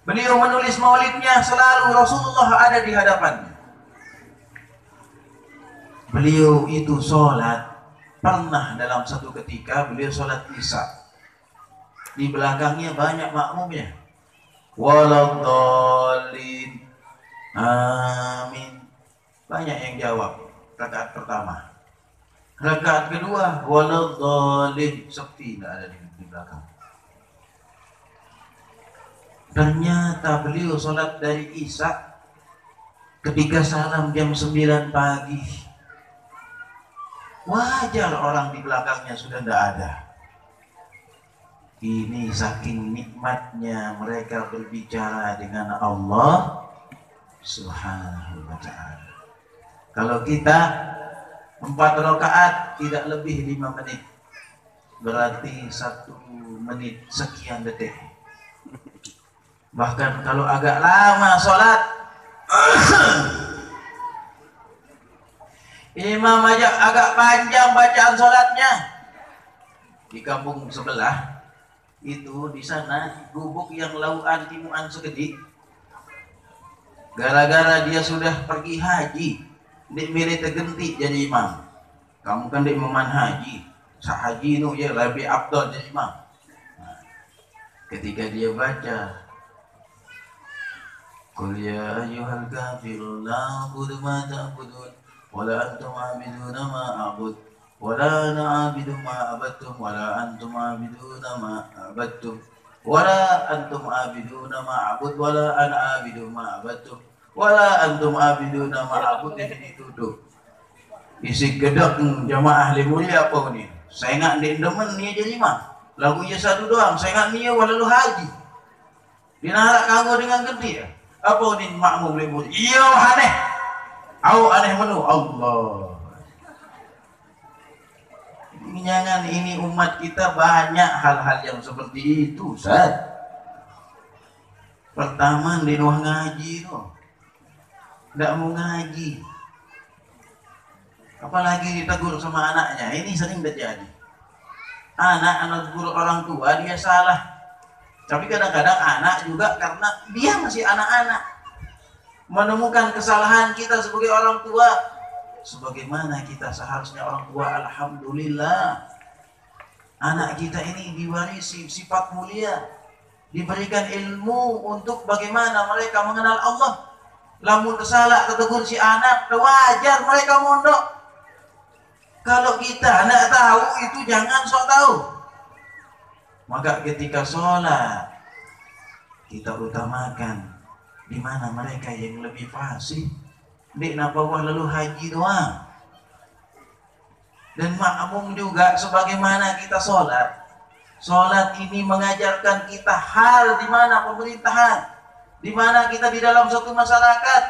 beliau menulis maulidnya selalu Rasulullah ada di hadapannya. Beliau itu sholat, pernah dalam satu ketika beliau sholat isya, di belakangnya banyak makmumnya, waladhdallin, amin, banyak yang jawab. Rakaat pertama, rakaat kedua, waladhdallin, sepi, tidak ada di belakang. Ternyata beliau sholat dari isya, ketika salam jam 9 pagi, wajar orang di belakangnya sudah tidak ada. Ini saking nikmatnya mereka berbicara dengan Allah Subhanahu wa Ta'ala. Kalau kita 4 rakaat tidak lebih 5 menit, berarti 1 menit sekian detik. Bahkan kalau agak lama sholat, imam aja agak panjang bacaan sholatnya. Di kampung sebelah itu, di sana gubuk yang lauan timuan segede, gara-gara dia sudah pergi haji, dik milih tergenti jadi imam. Kamu kan dik imaman haji, sah haji itu ya lebih abdul jadi imam. Nah, ketika dia baca Qul ya ayyuhal kafirun la a'budu ma ta'budun wala antum abiduna ma a'bud wala ana abidu ma abadtum wala antum abiduna ma abadtum wala antum abiduna ma a'bud wala ana abidu ma abadtum wala antum abiduna ma a'bud. Ini dituduh isi gedek jamaah ahli mulia apa ini. Saya nggak di demen nih jadi mah lagunya satu doang, saya nggak nih walau haji dinarak kamu dengan gede ya apa ini makmum lebur iya aneh. Au aneh menu Allah. Jangan, ini umat kita banyak hal-hal yang seperti itu, Ustaz. Pertama di ruang ngaji itu enggak mau ngaji. Apalagi ditegur sama anaknya. Ini sering terjadi. Anak tegur orang tua dia salah. Tapi kadang-kadang anak juga karena dia masih anak-anak menemukan kesalahan kita sebagai orang tua. Sebagaimana kita seharusnya orang tua, alhamdulillah anak kita ini diwarisi sifat mulia, diberikan ilmu untuk bagaimana mereka mengenal Allah. Lamun kesalah ketegur si anak, wajar mereka mondok. Kalau kita tidak tahu itu jangan sok tahu. Maka ketika sholat kita utamakan di mana mereka yang lebih fasih. Dik napawah lalu haji doang. Dan makmum juga sebagaimana kita sholat. Sholat ini mengajarkan kita hal di mana pemerintahan, di mana kita di dalam satu masyarakat.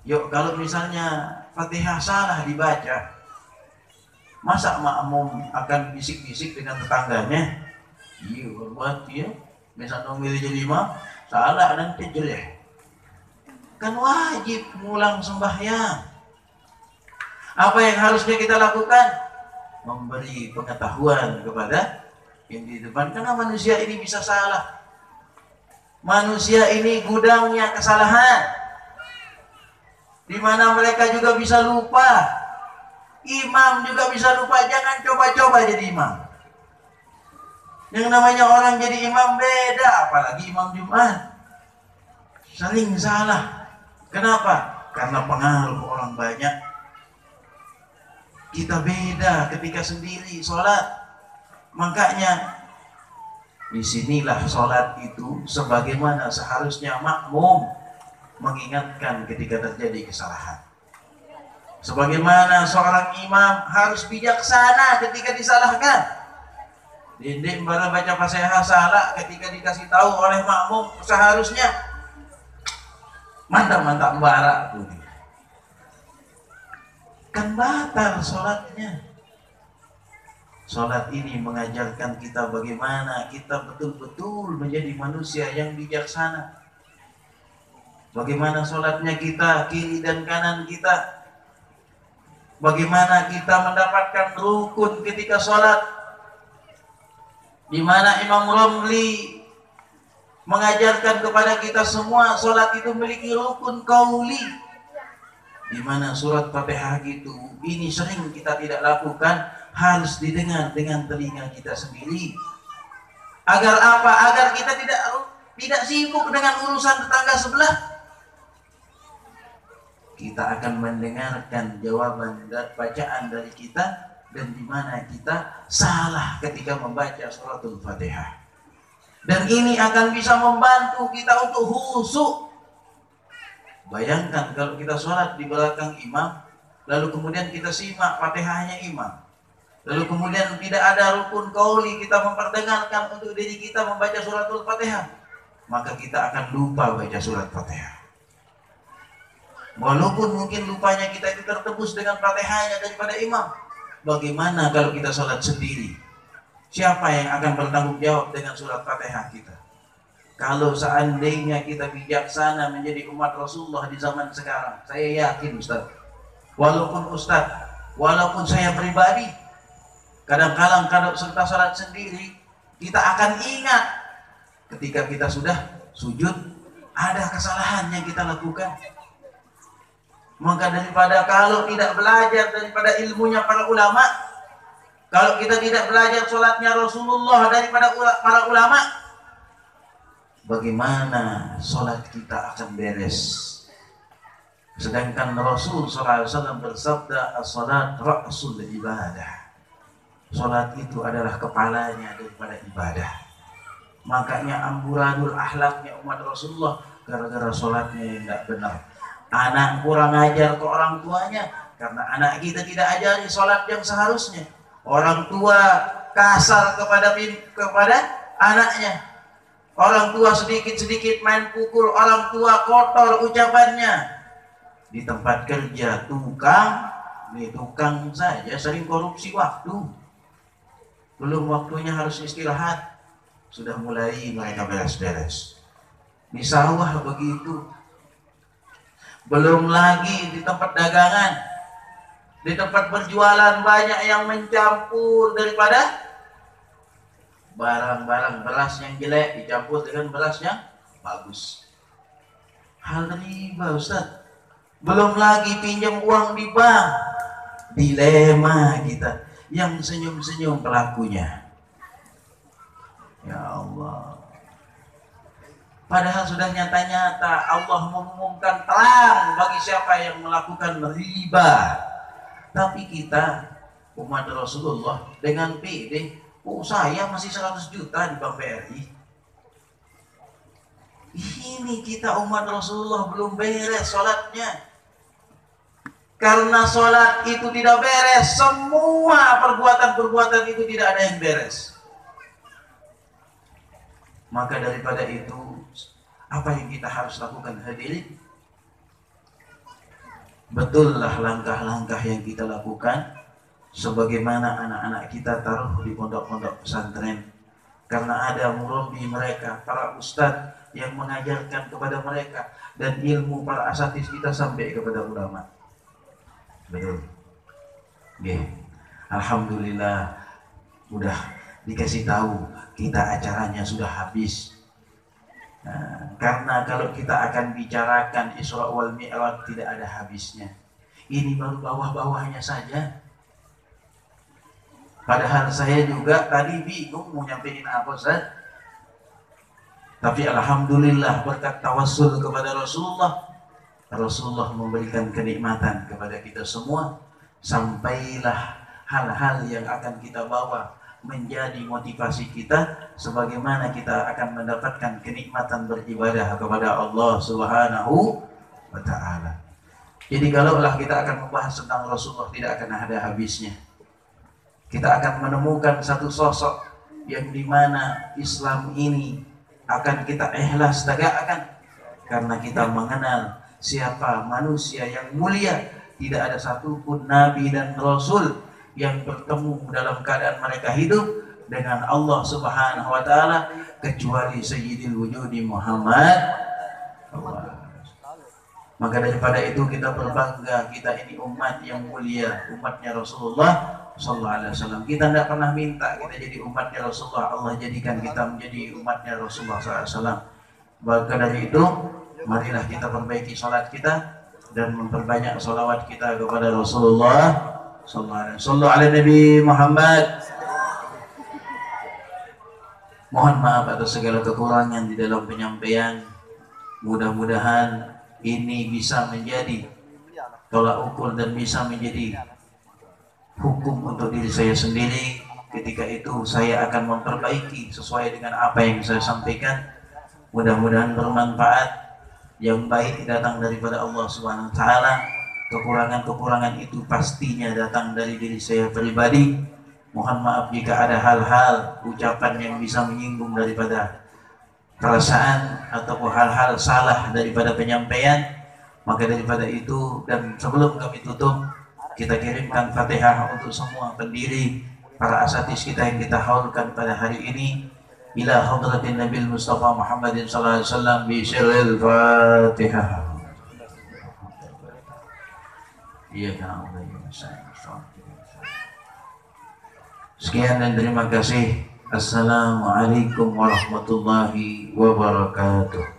Yuk kalau misalnya Fatihah salah dibaca, masa makmum akan bisik-bisik dengan tetangganya? Iya, buat ya. Misalnya milih jadi imam, salah nanti jelek. Kan wajib ngulang sembahyang. Apa yang harusnya kita lakukan? Memberi pengetahuan kepada yang di depan. Karena manusia ini bisa salah. Manusia ini gudangnya kesalahan. Di mana mereka juga bisa lupa. Imam juga bisa lupa. Jangan coba-coba jadi imam. Yang namanya orang jadi imam beda, apalagi imam Jumat. Sering salah. Kenapa? Karena pengaruh orang banyak. Kita beda ketika sendiri sholat. Makanya disinilah sholat itu sebagaimana seharusnya makmum mengingatkan ketika terjadi kesalahan. Sebagaimana seorang imam harus bijaksana ketika disalahkan. Dindik baru baca Fatihah salah ketika dikasih tahu oleh makmum seharusnya mantap barak tuh. Kan batal sholatnya. Sholat ini mengajarkan kita bagaimana kita betul-betul menjadi manusia yang bijaksana. Bagaimana sholatnya kita, kiri dan kanan kita. Bagaimana kita mendapatkan rukun ketika sholat. Di mana Imam Romli mengajarkan kepada kita semua sholat itu memiliki rukun qauli. Di mana surat Fatihah itu ini sering kita tidak lakukan, harus didengar dengan telinga kita sendiri. Agar apa? Agar kita tidak sibuk dengan urusan tetangga sebelah. Kita akan mendengarkan jawaban dan bacaan dari kita, dan di mana kita salah ketika membaca suratul Fatihah. Dan ini akan bisa membantu kita untuk khusyuk. Bayangkan kalau kita sholat di belakang imam, lalu kemudian kita simak Fatihahnya imam, lalu kemudian tidak ada rukun qauli, kita memperdengarkan untuk diri kita membaca suratul Fatihah, maka kita akan lupa baca surat Fatihah. Walaupun mungkin lupanya kita itu tertebus dengan Fatihahnya daripada imam. Bagaimana kalau kita sholat sendiri? Siapa yang akan bertanggung jawab dengan surat Fatihah kita? Kalau seandainya kita bijaksana menjadi umat Rasulullah di zaman sekarang, saya yakin Ustaz, walaupun saya pribadi, kadang-kadang kalau kita sholat sendiri, kita akan ingat ketika kita sudah sujud, ada kesalahan yang kita lakukan. Maka daripada kalau tidak belajar daripada ilmunya para ulama, kalau kita tidak belajar sholatnya Rasulullah daripada para ulama, bagaimana sholat kita akan beres? Sedangkan Rasul SAW bersabda, as-salat ra'sul ibadah. Sholat itu adalah kepalanya daripada ibadah. Makanya amburadul akhlaknya umat Rasulullah gara-gara sholatnya yang tidak benar. Anak kurang ajar ke orang tuanya karena anak kita tidak ajari sholat yang seharusnya. Orang tua kasar kepada anaknya. Orang tua sedikit-sedikit main pukul, orang tua kotor ucapannya. Di tempat kerja tukang saja sering korupsi waktu. Belum waktunya harus istirahat, sudah mulai mereka beres-beres. Di sawah begitu. Belum lagi di tempat dagangan, di tempat berjualan banyak yang mencampur daripada barang-barang beras yang jelek dicampur dengan beras yang bagus. Hal riba Ustaz. Belum lagi pinjam uang di bank. Dilema kita. Yang senyum-senyum pelakunya. Ya Allah. Padahal sudah nyata-nyata Allah mengumumkan terang bagi siapa yang melakukan riba. Tapi kita umat Rasulullah dengan PD, saya masih 100 juta di Bank BRI. Ini kita umat Rasulullah belum beres sholatnya. Karena sholat itu tidak beres, semua perbuatan-perbuatan itu tidak ada yang beres. Maka daripada itu, apa yang kita harus lakukan hadirin? Betullah langkah-langkah yang kita lakukan, sebagaimana anak-anak kita taruh di pondok-pondok pesantren. Karena ada murabbi mereka, para ustadz yang mengajarkan kepada mereka, dan ilmu para asatidz kita sampai kepada ulama. Betul. Okay. Alhamdulillah udah dikasih tahu kita acaranya sudah habis. Nah, karena kalau kita akan bicarakan Isra wal Mi'raj tidak ada habisnya. Ini baru bawah-bawahnya saja. Padahal saya juga tadi bingung mau nyampein apa, Ustaz. Tapi alhamdulillah berkat tawassul kepada Rasulullah, Rasulullah memberikan kenikmatan kepada kita semua, sampailah hal-hal yang akan kita bawa menjadi motivasi kita sebagaimana kita akan mendapatkan kenikmatan beribadah kepada Allah Subhanahu wa ta'ala. Jadi kalaulah kita akan membahas tentang Rasulullah tidak akan ada habisnya. Kita akan menemukan satu sosok yang dimana Islam ini akan kita ikhlas tegakkan karena kita mengenal siapa manusia yang mulia. Tidak ada satupun nabi dan rasul yang bertemu dalam keadaan mereka hidup dengan Allah Subhanahu wa ta'ala kecuali Sayyidil Wujudi Muhammad. Maka daripada itu kita berbangga, kita ini umat yang mulia, umatnya Rasulullah sallallahu alaihi wasallam. Kita tidak pernah minta kita jadi umatnya Rasulullah, Allah jadikan kita menjadi umatnya Rasulullah sallallahu alaihi wasallam. Maka dari itu, marilah kita perbaiki salat kita dan memperbanyak salawat kita kepada Rasulullah sallallahu alaihi wasallam. Ala Nabi Muhammad. Mohon maaf atas segala kekurangan di dalam penyampaian. Mudah-mudahan ini bisa menjadi tolak ukur dan bisa menjadi hukum untuk diri saya sendiri. Ketika itu saya akan memperbaiki sesuai dengan apa yang saya sampaikan. Mudah-mudahan bermanfaat. Yang baik datang daripada Allah Subhanahu wa ta'ala. Kekurangan-kekurangan itu pastinya datang dari diri saya pribadi. Mohon maaf jika ada hal-hal ucapan yang bisa menyinggung daripada perasaan atau hal-hal salah daripada penyampaian. Maka daripada itu, dan sebelum kami tutup, kita kirimkan Fatihah untuk semua pendiri, para asatis kita yang kita haulkan pada hari ini. Ila hadratin Nabi Mustafa Muhammadin sallallahu alaihi wasallam bi syirril Fatihah. Sekian dan terima kasih. Assalamualaikum warahmatullahi wabarakatuh.